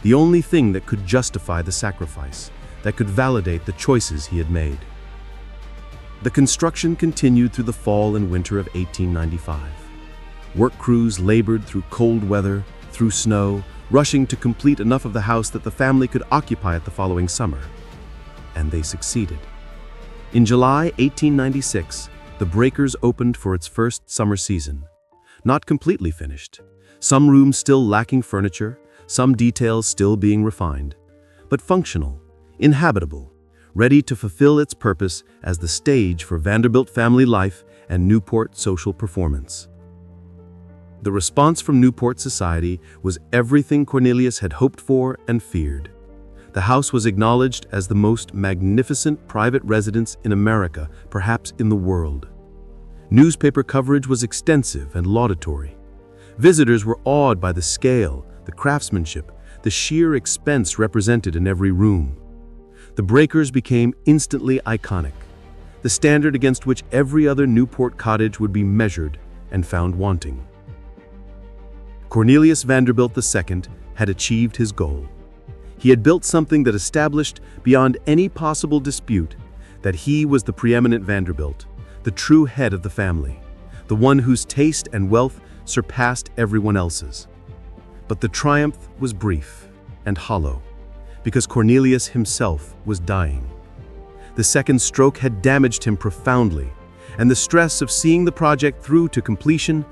the only thing that could justify the sacrifice, that could validate the choices he had made. The construction continued through the fall and winter of 1895. Work crews labored through cold weather, through snow, rushing to complete enough of the house that the family could occupy it the following summer. And they succeeded. In July 1896, the breakers opened for its first summer season. Not completely finished, some rooms still lacking furniture, some details still being refined, but functional, inhabitable, ready to fulfill its purpose as the stage for Vanderbilt family life and Newport social performance. The response from Newport society was everything Cornelius had hoped for and feared. The house was acknowledged as the most magnificent private residence in America, perhaps in the world. Newspaper coverage was extensive and laudatory. Visitors were awed by the scale, the craftsmanship, the sheer expense represented in every room. The breakers became instantly iconic, the standard against which every other Newport cottage would be measured and found wanting. Cornelius Vanderbilt II had achieved his goal. He had built something that established, beyond any possible dispute, that he was the preeminent Vanderbilt, the true head of the family, the one whose taste and wealth surpassed everyone else's. But the triumph was brief and hollow, because Cornelius himself was dying. The second stroke had damaged him profoundly, and the stress of seeing the project through to completion,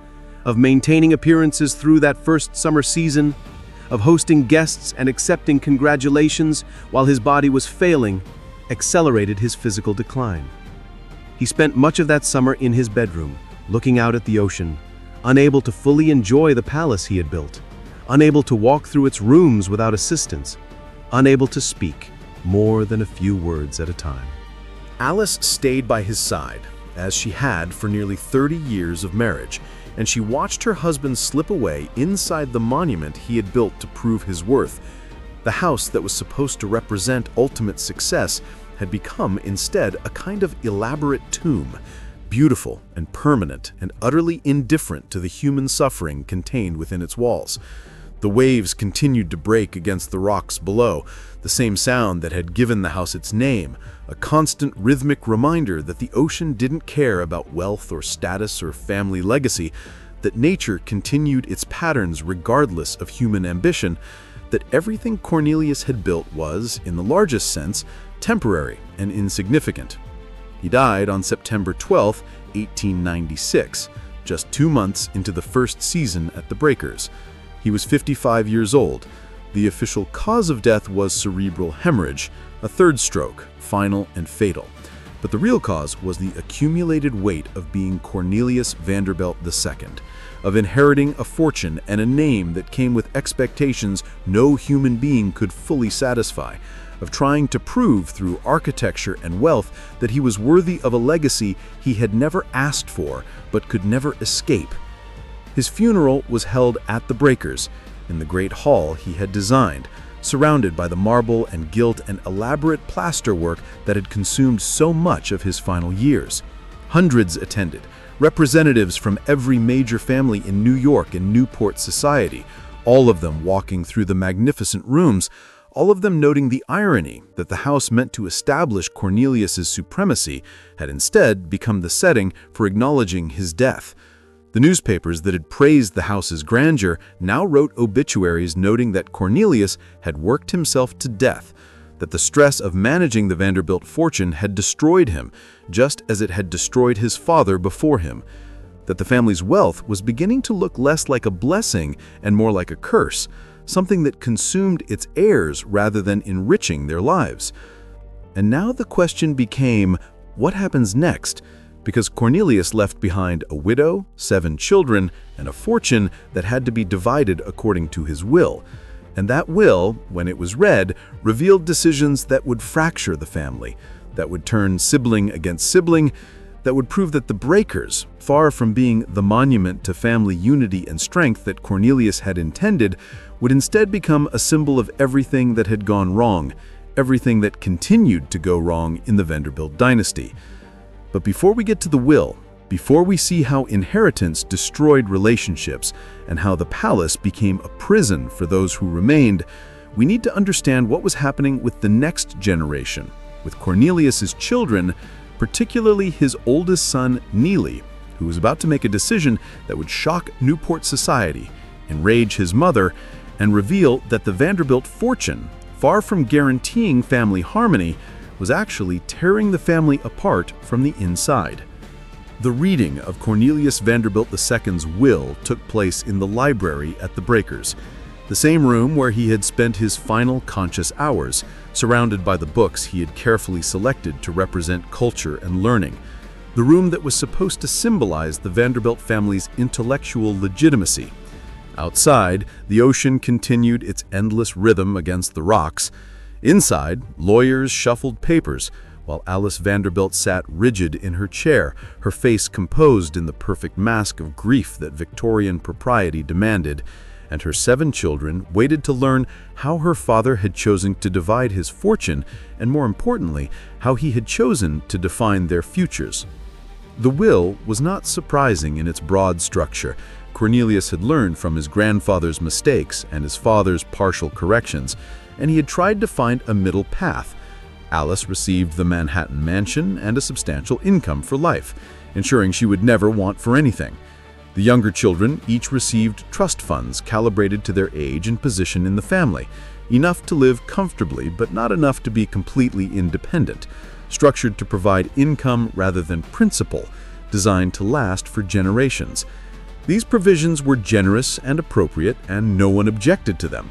of maintaining appearances through that first summer season, of hosting guests and accepting congratulations while his body was failing, accelerated his physical decline. He spent much of that summer in his bedroom, looking out at the ocean, unable to fully enjoy the palace he had built, unable to walk through its rooms without assistance, unable to speak more than a few words at a time. Alice stayed by his side, as she had for nearly 30 years of marriage, and she watched her husband slip away inside the monument he had built to prove his worth. The house that was supposed to represent ultimate success had become instead a kind of elaborate tomb, beautiful and permanent and utterly indifferent to the human suffering contained within its walls. The waves continued to break against the rocks below, the same sound that had given the house its name, a constant rhythmic reminder that the ocean didn't care about wealth or status or family legacy, that nature continued its patterns regardless of human ambition, that everything Cornelius had built was, in the largest sense, temporary and insignificant. He died on September 12, 1896, just 2 months into the first season at the Breakers. He was 55 years old. The official cause of death was cerebral hemorrhage, a third stroke, final and fatal. But the real cause was the accumulated weight of being Cornelius Vanderbilt II, of inheriting a fortune and a name that came with expectations no human being could fully satisfy, of trying to prove through architecture and wealth that he was worthy of a legacy he had never asked for but could never escape. His funeral was held at the Breakers, in the great hall he had designed, surrounded by the marble and gilt and elaborate plasterwork that had consumed so much of his final years. Hundreds attended, representatives from every major family in New York and Newport society, all of them walking through the magnificent rooms, all of them noting the irony that the house meant to establish Cornelius's supremacy had instead become the setting for acknowledging his death. The newspapers that had praised the house's grandeur now wrote obituaries noting that Cornelius had worked himself to death, that the stress of managing the Vanderbilt fortune had destroyed him, just as it had destroyed his father before him, that the family's wealth was beginning to look less like a blessing and more like a curse, something that consumed its heirs rather than enriching their lives. And now the question became, what happens next? Because Cornelius left behind a widow, 7 children, and a fortune that had to be divided according to his will. And that will, when it was read, revealed decisions that would fracture the family, that would turn sibling against sibling, that would prove that the Breakers, far from being the monument to family unity and strength that Cornelius had intended, would instead become a symbol of everything that had gone wrong, everything that continued to go wrong in the Vanderbilt dynasty. But before we get to the will, before we see how inheritance destroyed relationships and how the palace became a prison for those who remained, we need to understand what was happening with the next generation, with Cornelius's children, particularly his oldest son, Neely, who was about to make a decision that would shock Newport society, enrage his mother, and reveal that the Vanderbilt fortune, far from guaranteeing family harmony, was actually tearing the family apart from the inside. The reading of Cornelius Vanderbilt II's will took place in the library at the Breakers, the same room where he had spent his final conscious hours, surrounded by the books he had carefully selected to represent culture and learning, the room that was supposed to symbolize the Vanderbilt family's intellectual legitimacy. Outside, the ocean continued its endless rhythm against the rocks. Inside, lawyers shuffled papers, while Alice Vanderbilt sat rigid in her chair, her face composed in the perfect mask of grief that Victorian propriety demanded, and her 7 children waited to learn how her father had chosen to divide his fortune, and more importantly, how he had chosen to define their futures. The will was not surprising in its broad structure. Cornelius had learned from his grandfather's mistakes and his father's partial corrections, and he had tried to find a middle path. Alice received the Manhattan mansion and a substantial income for life, ensuring she would never want for anything. The younger children each received trust funds calibrated to their age and position in the family, enough to live comfortably but not enough to be completely independent, structured to provide income rather than principal, designed to last for generations. These provisions were generous and appropriate, and no one objected to them.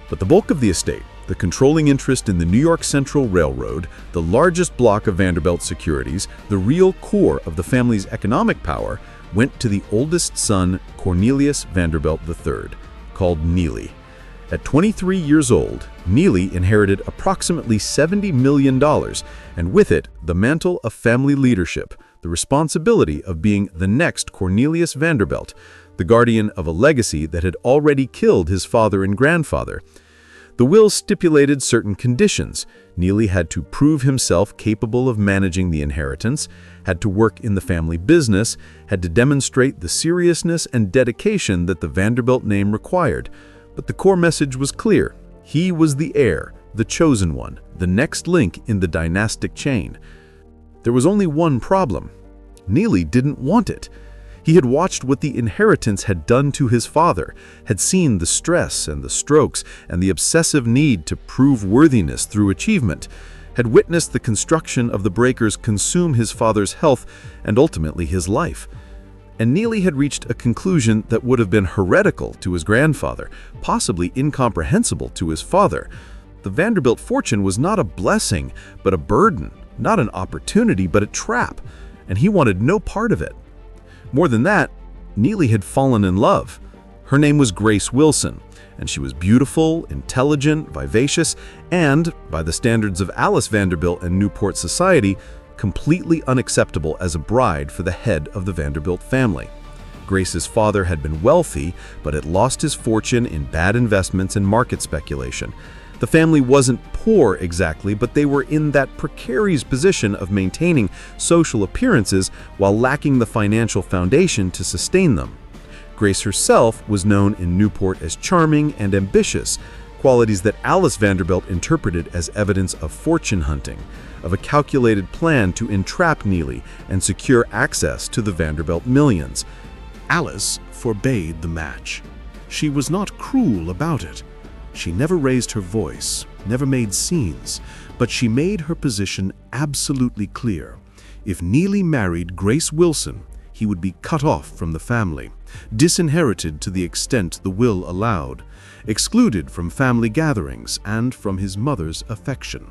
But the bulk of the estate, the controlling interest in the New York Central Railroad, the largest block of Vanderbilt securities, the real core of the family's economic power, went to the oldest son, Cornelius Vanderbilt III, called Neely. At 23 years old, Neely inherited approximately $70 million, and with it, the mantle of family leadership, the responsibility of being the next Cornelius Vanderbilt, the guardian of a legacy that had already killed his father and grandfather. The will stipulated certain conditions. Neely had to prove himself capable of managing the inheritance, had to work in the family business, had to demonstrate the seriousness and dedication that the Vanderbilt name required. But the core message was clear. He was the heir, the chosen one, the next link in the dynastic chain. There was only one problem. Neely didn't want it. He had watched what the inheritance had done to his father, had seen the stress and the strokes and the obsessive need to prove worthiness through achievement, had witnessed the construction of the Breakers consume his father's health and ultimately his life. And Neely had reached a conclusion that would have been heretical to his grandfather, possibly incomprehensible to his father. The Vanderbilt fortune was not a blessing, but a burden, not an opportunity, but a trap, and he wanted no part of it. More than that, Neely had fallen in love. Her name was Grace Wilson, and she was beautiful, intelligent, vivacious, and, by the standards of Alice Vanderbilt and Newport society, completely unacceptable as a bride for the head of the Vanderbilt family. Grace's father had been wealthy, but had lost his fortune in bad investments and market speculation. The family wasn't poor exactly, but they were in that precarious position of maintaining social appearances while lacking the financial foundation to sustain them. Grace herself was known in Newport as charming and ambitious, qualities that Alice Vanderbilt interpreted as evidence of fortune hunting, of a calculated plan to entrap Neely and secure access to the Vanderbilt millions. Alice forbade the match. She was not cruel about it. She never raised her voice, never made scenes, but she made her position absolutely clear. If Neely married Grace Wilson, he would be cut off from the family, disinherited to the extent the will allowed, excluded from family gatherings and from his mother's affection.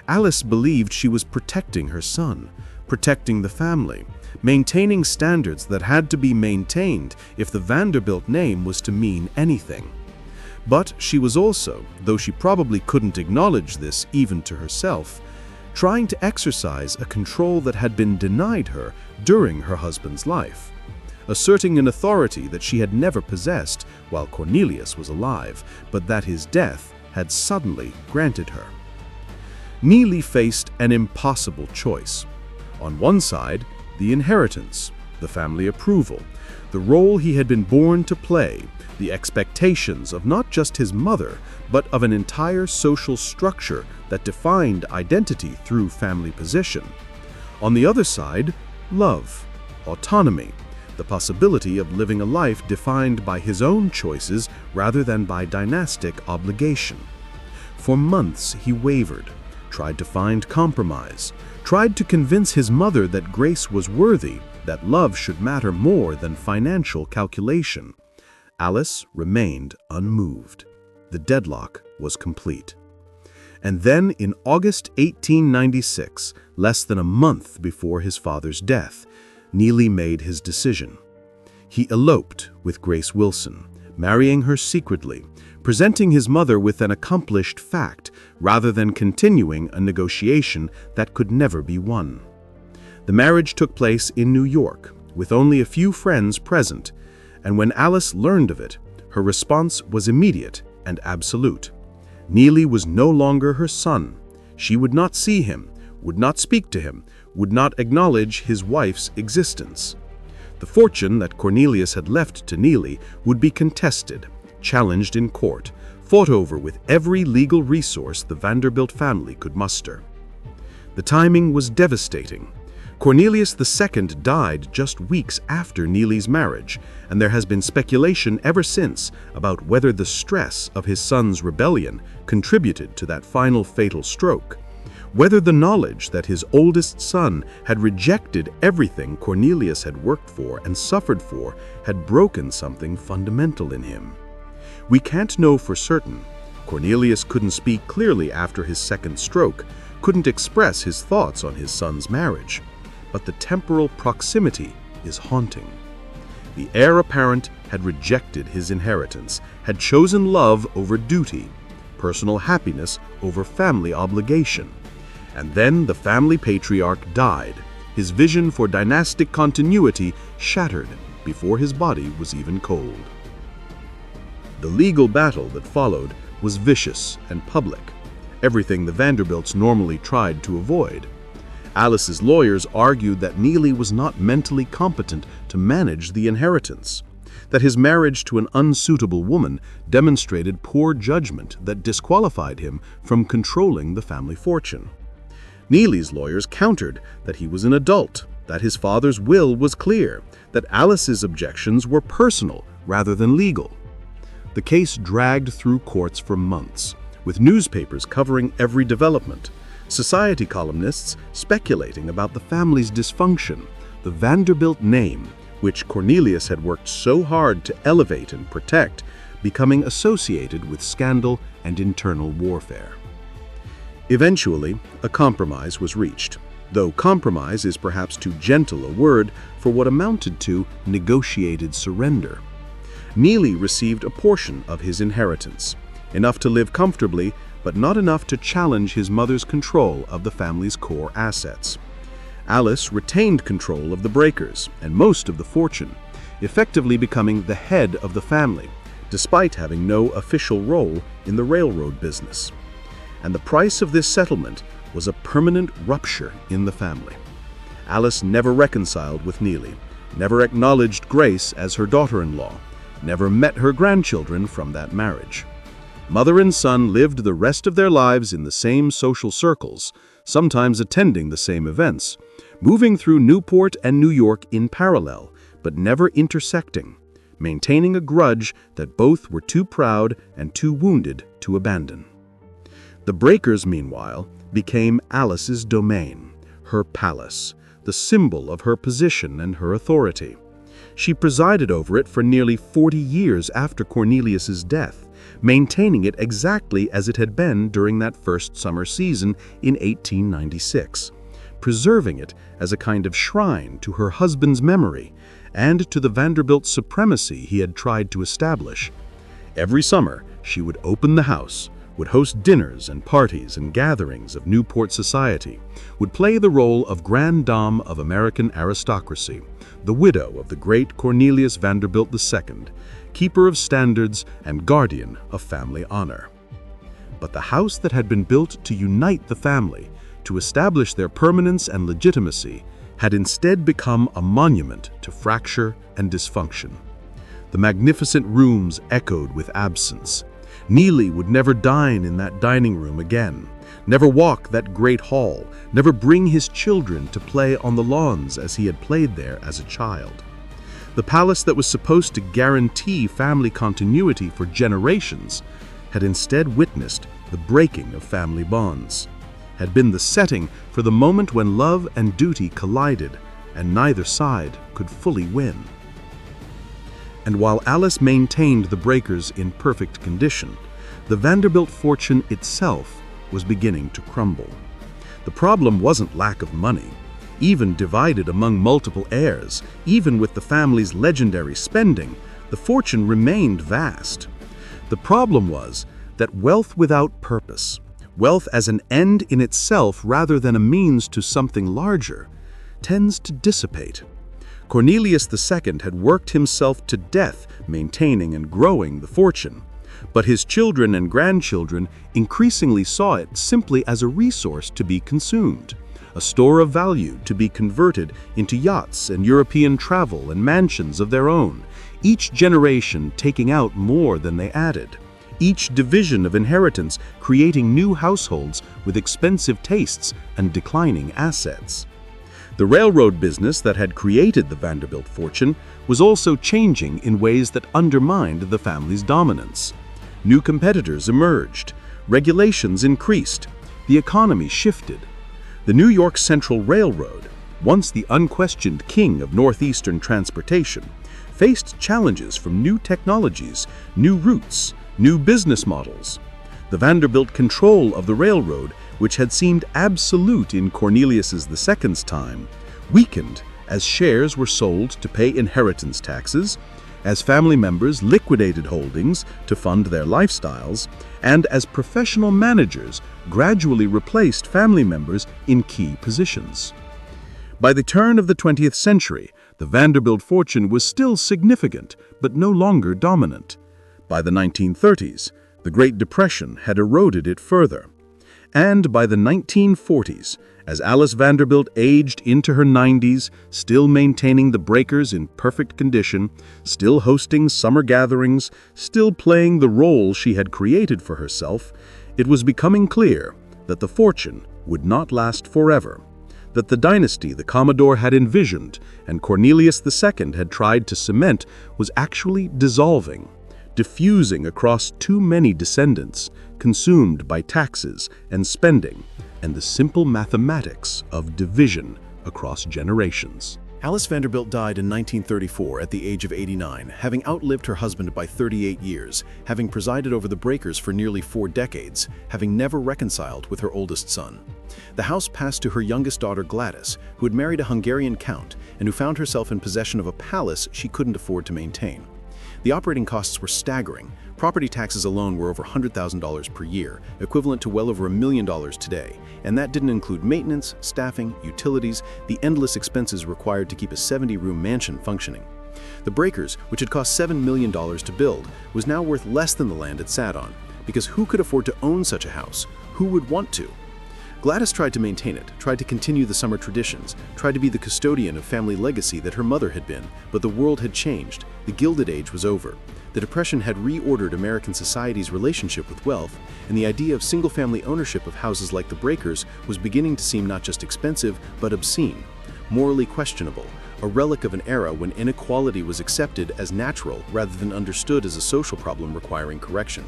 Alice believed she was protecting her son, protecting the family, maintaining standards that had to be maintained if the Vanderbilt name was to mean anything. But she was also, though she probably couldn't acknowledge this even to herself, trying to exercise a control that had been denied her during her husband's life, asserting an authority that she had never possessed while Cornelius was alive, but that his death had suddenly granted her. Neely faced an impossible choice. On one side, the inheritance, the family approval, the role he had been born to play, the expectations of not just his mother, but of an entire social structure that defined identity through family position. On the other side, love, autonomy, the possibility of living a life defined by his own choices rather than by dynastic obligation. For months he wavered, tried to find compromise, tried to convince his mother that grace was worthy, that love should matter more than financial calculation. Alice remained unmoved. The deadlock was complete. And then in August 1896, less than a month before his father's death, Neely made his decision. He eloped with Grace Wilson, marrying her secretly, presenting his mother with an accomplished fact rather than continuing a negotiation that could never be won. The marriage took place in New York, with only a few friends present, and when Alice learned of it, her response was immediate and absolute. Neely was no longer her son. She would not see him, would not speak to him, would not acknowledge his wife's existence. The fortune that Cornelius had left to Neely would be contested, challenged in court, fought over with every legal resource the Vanderbilt family could muster. The timing was devastating. Cornelius II died just weeks after Neely's marriage, and there has been speculation ever since about whether the stress of his son's rebellion contributed to that final fatal stroke, whether the knowledge that his oldest son had rejected everything Cornelius had worked for and suffered for had broken something fundamental in him. We can't know for certain. Cornelius couldn't speak clearly after his second stroke, couldn't express his thoughts on his son's marriage. But the temporal proximity is haunting. The heir apparent had rejected his inheritance, had chosen love over duty, personal happiness over family obligation. And then the family patriarch died, his vision for dynastic continuity shattered before his body was even cold. The legal battle that followed was vicious and public, everything the Vanderbilts normally tried to avoid. Alice's lawyers argued that Neely was not mentally competent to manage the inheritance, that his marriage to an unsuitable woman demonstrated poor judgment that disqualified him from controlling the family fortune. Neely's lawyers countered that he was an adult, that his father's will was clear, that Alice's objections were personal rather than legal. The case dragged through courts for months, with newspapers covering every development, society columnists speculating about the family's dysfunction, the Vanderbilt name, which Cornelius had worked so hard to elevate and protect, becoming associated with scandal and internal warfare. Eventually, a compromise was reached, though compromise is perhaps too gentle a word for what amounted to negotiated surrender. Neely received a portion of his inheritance, enough to live comfortably, but not enough to challenge his mother's control of the family's core assets. Alice retained control of the breakers and most of the fortune, effectively becoming the head of the family, despite having no official role in the railroad business. And the price of this settlement was a permanent rupture in the family. Alice never reconciled with Neely, never acknowledged Grace as her daughter-in-law, never met her grandchildren from that marriage. Mother and son lived the rest of their lives in the same social circles, sometimes attending the same events, moving through Newport and New York in parallel, but never intersecting, maintaining a grudge that both were too proud and too wounded to abandon. The breakers, meanwhile, became Alice's domain, her palace, the symbol of her position and her authority. She presided over it for nearly 40 years after Cornelius's death, maintaining it exactly as it had been during that first summer season in 1896, preserving it as a kind of shrine to her husband's memory and to the Vanderbilt supremacy he had tried to establish. Every summer, she would open the house, would host dinners and parties and gatherings of Newport society, would play the role of grande dame of American aristocracy, the widow of the great Cornelius Vanderbilt II, keeper of standards and guardian of family honor. But the house that had been built to unite the family, to establish their permanence and legitimacy, had instead become a monument to fracture and dysfunction. The magnificent rooms echoed with absence. Neely would never dine in that dining room again, never walk that great hall, never bring his children to play on the lawns as he had played there as a child. The palace that was supposed to guarantee family continuity for generations had instead witnessed the breaking of family bonds, had been the setting for the moment when love and duty collided and neither side could fully win. And while Alice maintained the breakers in perfect condition, the Vanderbilt fortune itself was beginning to crumble. The problem wasn't lack of money. Even divided among multiple heirs, even with the family's legendary spending, the fortune remained vast. The problem was that wealth without purpose, wealth as an end in itself rather than a means to something larger, tends to dissipate. Cornelius II had worked himself to death maintaining and growing the fortune, but his children and grandchildren increasingly saw it simply as a resource to be consumed, a store of value to be converted into yachts and European travel and mansions of their own, each generation taking out more than they added, each division of inheritance creating new households with expensive tastes and declining assets. The railroad business that had created the Vanderbilt fortune was also changing in ways that undermined the family's dominance. New competitors emerged, regulations increased, the economy shifted. The New York Central Railroad, once the unquestioned king of northeastern transportation, faced challenges from new technologies, new routes, new business models. The Vanderbilt control of the railroad, which had seemed absolute in Cornelius II's time, weakened as shares were sold to pay inheritance taxes, as family members liquidated holdings to fund their lifestyles, and as professional managers gradually replaced family members in key positions. By the turn of the 20th century, the Vanderbilt fortune was still significant, but no longer dominant. By the 1930s, the Great Depression had eroded it further. And by the 1940s, as Alice Vanderbilt aged into her 90s, still maintaining the breakers in perfect condition, still hosting summer gatherings, still playing the role she had created for herself, it was becoming clear that the fortune would not last forever, that the dynasty the Commodore had envisioned and Cornelius II had tried to cement was actually dissolving, diffusing across too many descendants, consumed by taxes and spending, and the simple mathematics of division across generations. Alice Vanderbilt died in 1934 at the age of 89, having outlived her husband by 38 years, having presided over the breakers for nearly 4 decades, having never reconciled with her oldest son. The house passed to her youngest daughter Gladys, who had married a Hungarian count and who found herself in possession of a palace she couldn't afford to maintain. The operating costs were staggering. Property taxes alone were over $100,000 per year, equivalent to well over $1 million today, and that didn't include maintenance, staffing, utilities, the endless expenses required to keep a 70-room mansion functioning. The breakers, which had cost $7 million to build, was now worth less than the land it sat on, because who could afford to own such a house? Who would want to? Gladys tried to maintain it, tried to continue the summer traditions, tried to be the custodian of family legacy that her mother had been, but the world had changed. The Gilded Age was over. The Depression had reordered American society's relationship with wealth, and the idea of single-family ownership of houses like the breakers was beginning to seem not just expensive, but obscene, morally questionable, a relic of an era when inequality was accepted as natural rather than understood as a social problem requiring correction.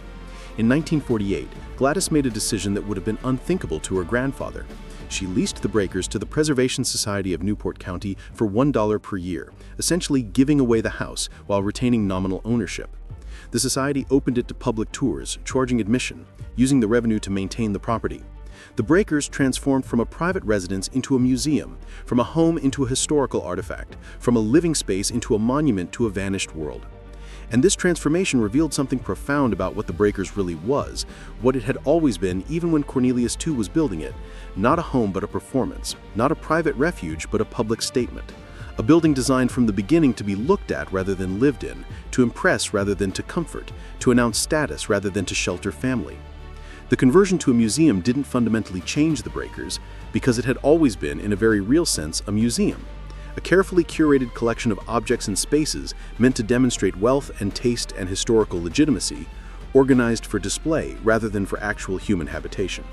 In 1948, Gladys made a decision that would have been unthinkable to her grandfather. She leased the breakers to the Preservation Society of Newport County for $1 per year, essentially giving away the house while retaining nominal ownership. The society opened it to public tours, charging admission, using the revenue to maintain the property. The breakers transformed from a private residence into a museum, from a home into a historical artifact, from a living space into a monument to a vanished world. And this transformation revealed something profound about what the breakers really was, what it had always been even when Cornelius II was building it. Not a home but a performance, not a private refuge but a public statement. A building designed from the beginning to be looked at rather than lived in, to impress rather than to comfort, to announce status rather than to shelter family. The conversion to a museum didn't fundamentally change the breakers, because it had always been, in a very real sense, a museum. A carefully curated collection of objects and spaces meant to demonstrate wealth and taste and historical legitimacy, organized for display rather than for actual human habitation.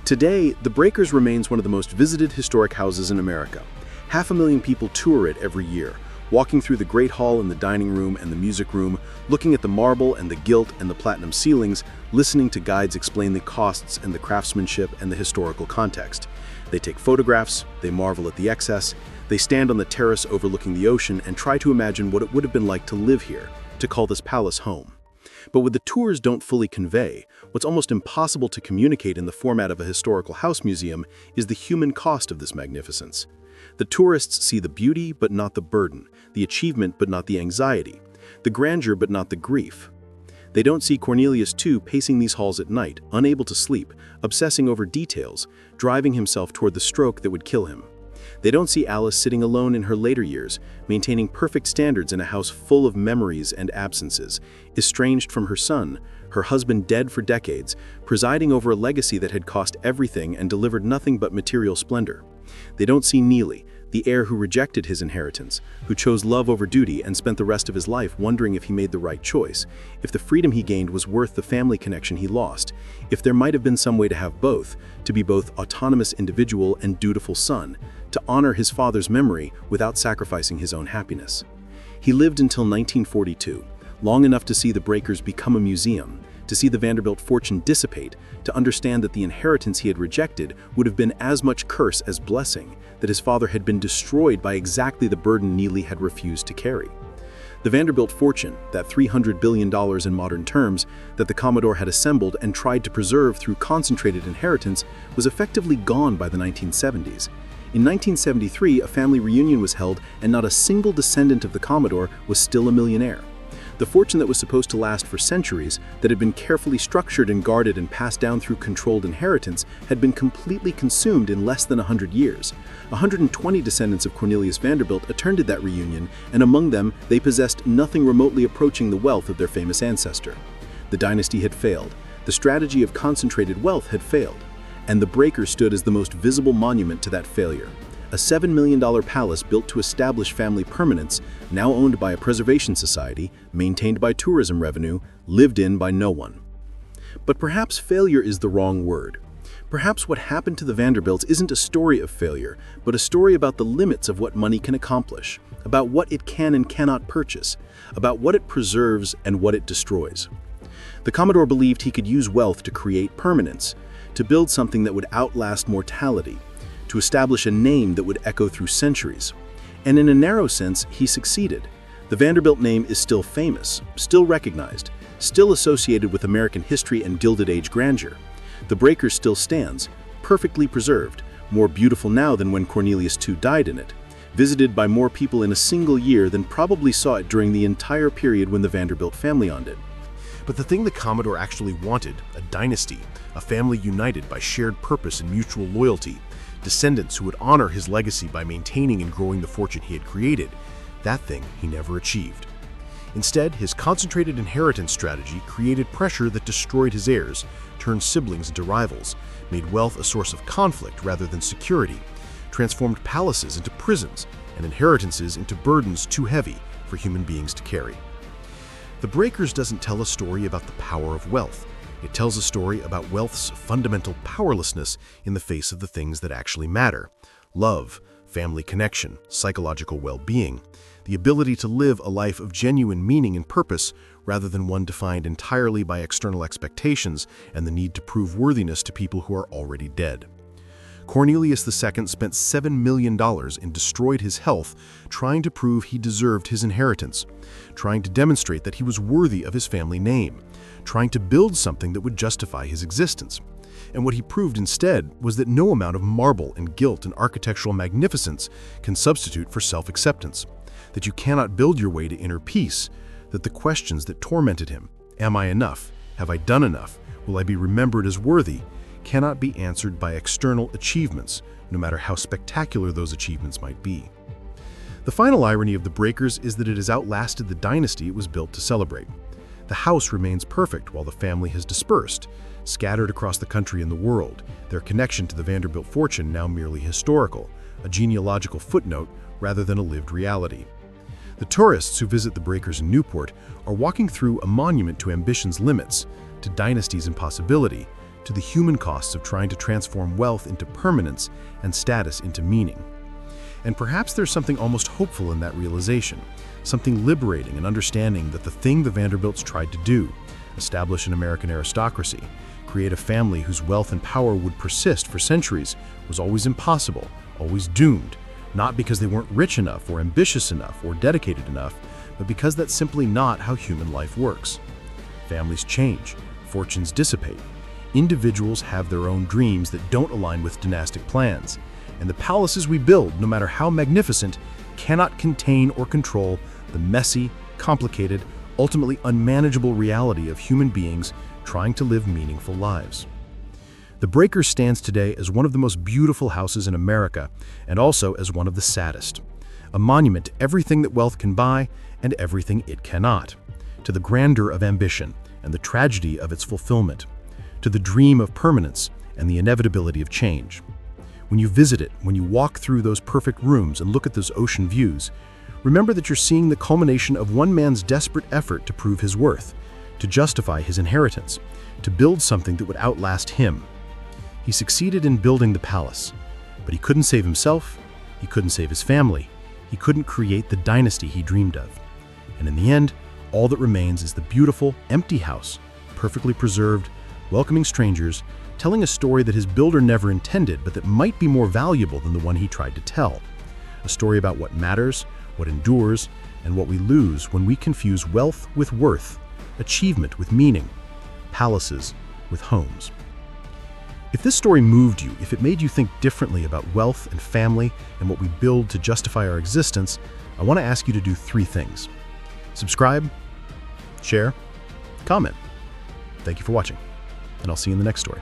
Today, the Breakers remains one of the most visited historic houses in America. 500,000 people tour it every year, walking through the Great Hall and the dining room and the music room, looking at the marble and the gilt and the platinum ceilings, listening to guides explain the costs and the craftsmanship and the historical context. They take photographs, they marvel at the excess, they stand on the terrace overlooking the ocean and try to imagine what it would have been like to live here, to call this palace home. But what the tours don't fully convey, what's almost impossible to communicate in the format of a historical house museum, is the human cost of this magnificence. The tourists see the beauty but not the burden, the achievement but not the anxiety, the grandeur but not the grief. They don't see Cornelius II pacing these halls at night, unable to sleep, obsessing over details, driving himself toward the stroke that would kill him. They don't see Alice sitting alone in her later years, maintaining perfect standards in a house full of memories and absences, estranged from her son, her husband dead for decades, presiding over a legacy that had cost everything and delivered nothing but material splendor. They don't see Neely, the heir who rejected his inheritance, who chose love over duty and spent the rest of his life wondering if he made the right choice, if the freedom he gained was worth the family connection he lost, if there might have been some way to have both, to be both autonomous individual and dutiful son, to honor his father's memory without sacrificing his own happiness. He lived until 1942, long enough to see the Breakers become a museum, to see the Vanderbilt fortune dissipate, to understand that the inheritance he had rejected would have been as much curse as blessing, that his father had been destroyed by exactly the burden Neely had refused to carry. The Vanderbilt fortune, that $300 billion in modern terms, that the Commodore had assembled and tried to preserve through concentrated inheritance, was effectively gone by the 1970s. In 1973, a family reunion was held and not a single descendant of the Commodore was still a millionaire. The fortune that was supposed to last for centuries, that had been carefully structured and guarded and passed down through controlled inheritance, had been completely consumed in less than 100 years. 120 descendants of Cornelius Vanderbilt attended that reunion, and among them, they possessed nothing remotely approaching the wealth of their famous ancestor. The dynasty had failed. The strategy of concentrated wealth had failed. And the Breakers stood as the most visible monument to that failure. A $7 million palace built to establish family permanence, now owned by a preservation society, maintained by tourism revenue, lived in by no one. But perhaps failure is the wrong word. Perhaps what happened to the Vanderbilts isn't a story of failure, but a story about the limits of what money can accomplish, about what it can and cannot purchase, about what it preserves and what it destroys. The Commodore believed he could use wealth to create permanence, to build something that would outlast mortality, to establish a name that would echo through centuries. And in a narrow sense, he succeeded. The Vanderbilt name is still famous, still recognized, still associated with American history and Gilded Age grandeur. The Breakers still stands, perfectly preserved, more beautiful now than when Cornelius II died in it, visited by more people in a single year than probably saw it during the entire period when the Vanderbilt family owned it. But the thing the Commodore actually wanted, a dynasty, a family united by shared purpose and mutual loyalty, descendants who would honor his legacy by maintaining and growing the fortune he had created, that thing he never achieved. Instead, his concentrated inheritance strategy created pressure that destroyed his heirs, turned siblings into rivals, made wealth a source of conflict rather than security, transformed palaces into prisons and inheritances into burdens too heavy for human beings to carry. The Breakers doesn't tell a story about the power of wealth. It tells a story about wealth's fundamental powerlessness in the face of the things that actually matter: love, family connection, psychological well-being, the ability to live a life of genuine meaning and purpose rather than one defined entirely by external expectations and the need to prove worthiness to people who are already dead. Cornelius II spent $7 million and destroyed his health trying to prove he deserved his inheritance, trying to demonstrate that he was worthy of his family name, trying to build something that would justify his existence. And what he proved instead was that no amount of marble and gilt and architectural magnificence can substitute for self-acceptance, that you cannot build your way to inner peace, that the questions that tormented him, am I enough, have I done enough, will I be remembered as worthy, cannot be answered by external achievements, no matter how spectacular those achievements might be. The final irony of the Breakers is that it has outlasted the dynasty it was built to celebrate. The house remains perfect while the family has dispersed, scattered across the country and the world, their connection to the Vanderbilt fortune now merely historical, a genealogical footnote rather than a lived reality. The tourists who visit the Breakers in Newport are walking through a monument to ambition's limits, to dynasty's impossibility, to the human costs of trying to transform wealth into permanence and status into meaning. And perhaps there's something almost hopeful in that realization, something liberating in understanding that the thing the Vanderbilts tried to do, establish an American aristocracy, create a family whose wealth and power would persist for centuries, was always impossible, always doomed, not because they weren't rich enough or ambitious enough or dedicated enough, but because that's simply not how human life works. Families change, fortunes dissipate, individuals have their own dreams that don't align with dynastic plans, and the palaces we build, no matter how magnificent, cannot contain or control the messy, complicated, ultimately unmanageable reality of human beings trying to live meaningful lives. The Breakers stands today as one of the most beautiful houses in America, and also as one of the saddest. A monument to everything that wealth can buy and everything it cannot, to the grandeur of ambition and the tragedy of its fulfillment, to the dream of permanence and the inevitability of change. When you visit it, when you walk through those perfect rooms and look at those ocean views, remember that you're seeing the culmination of one man's desperate effort to prove his worth, to justify his inheritance, to build something that would outlast him. He succeeded in building the palace, but he couldn't save himself, he couldn't save his family, he couldn't create the dynasty he dreamed of. And in the end, all that remains is the beautiful, empty house, perfectly preserved, welcoming strangers, telling a story that his builder never intended, but that might be more valuable than the one he tried to tell. A story about what matters, what endures, and what we lose when we confuse wealth with worth, achievement with meaning, palaces with homes. If this story moved you, if it made you think differently about wealth and family and what we build to justify our existence, I want to ask you to do 3 things. Subscribe, share, comment. Thank you for watching, and I'll see you in the next story.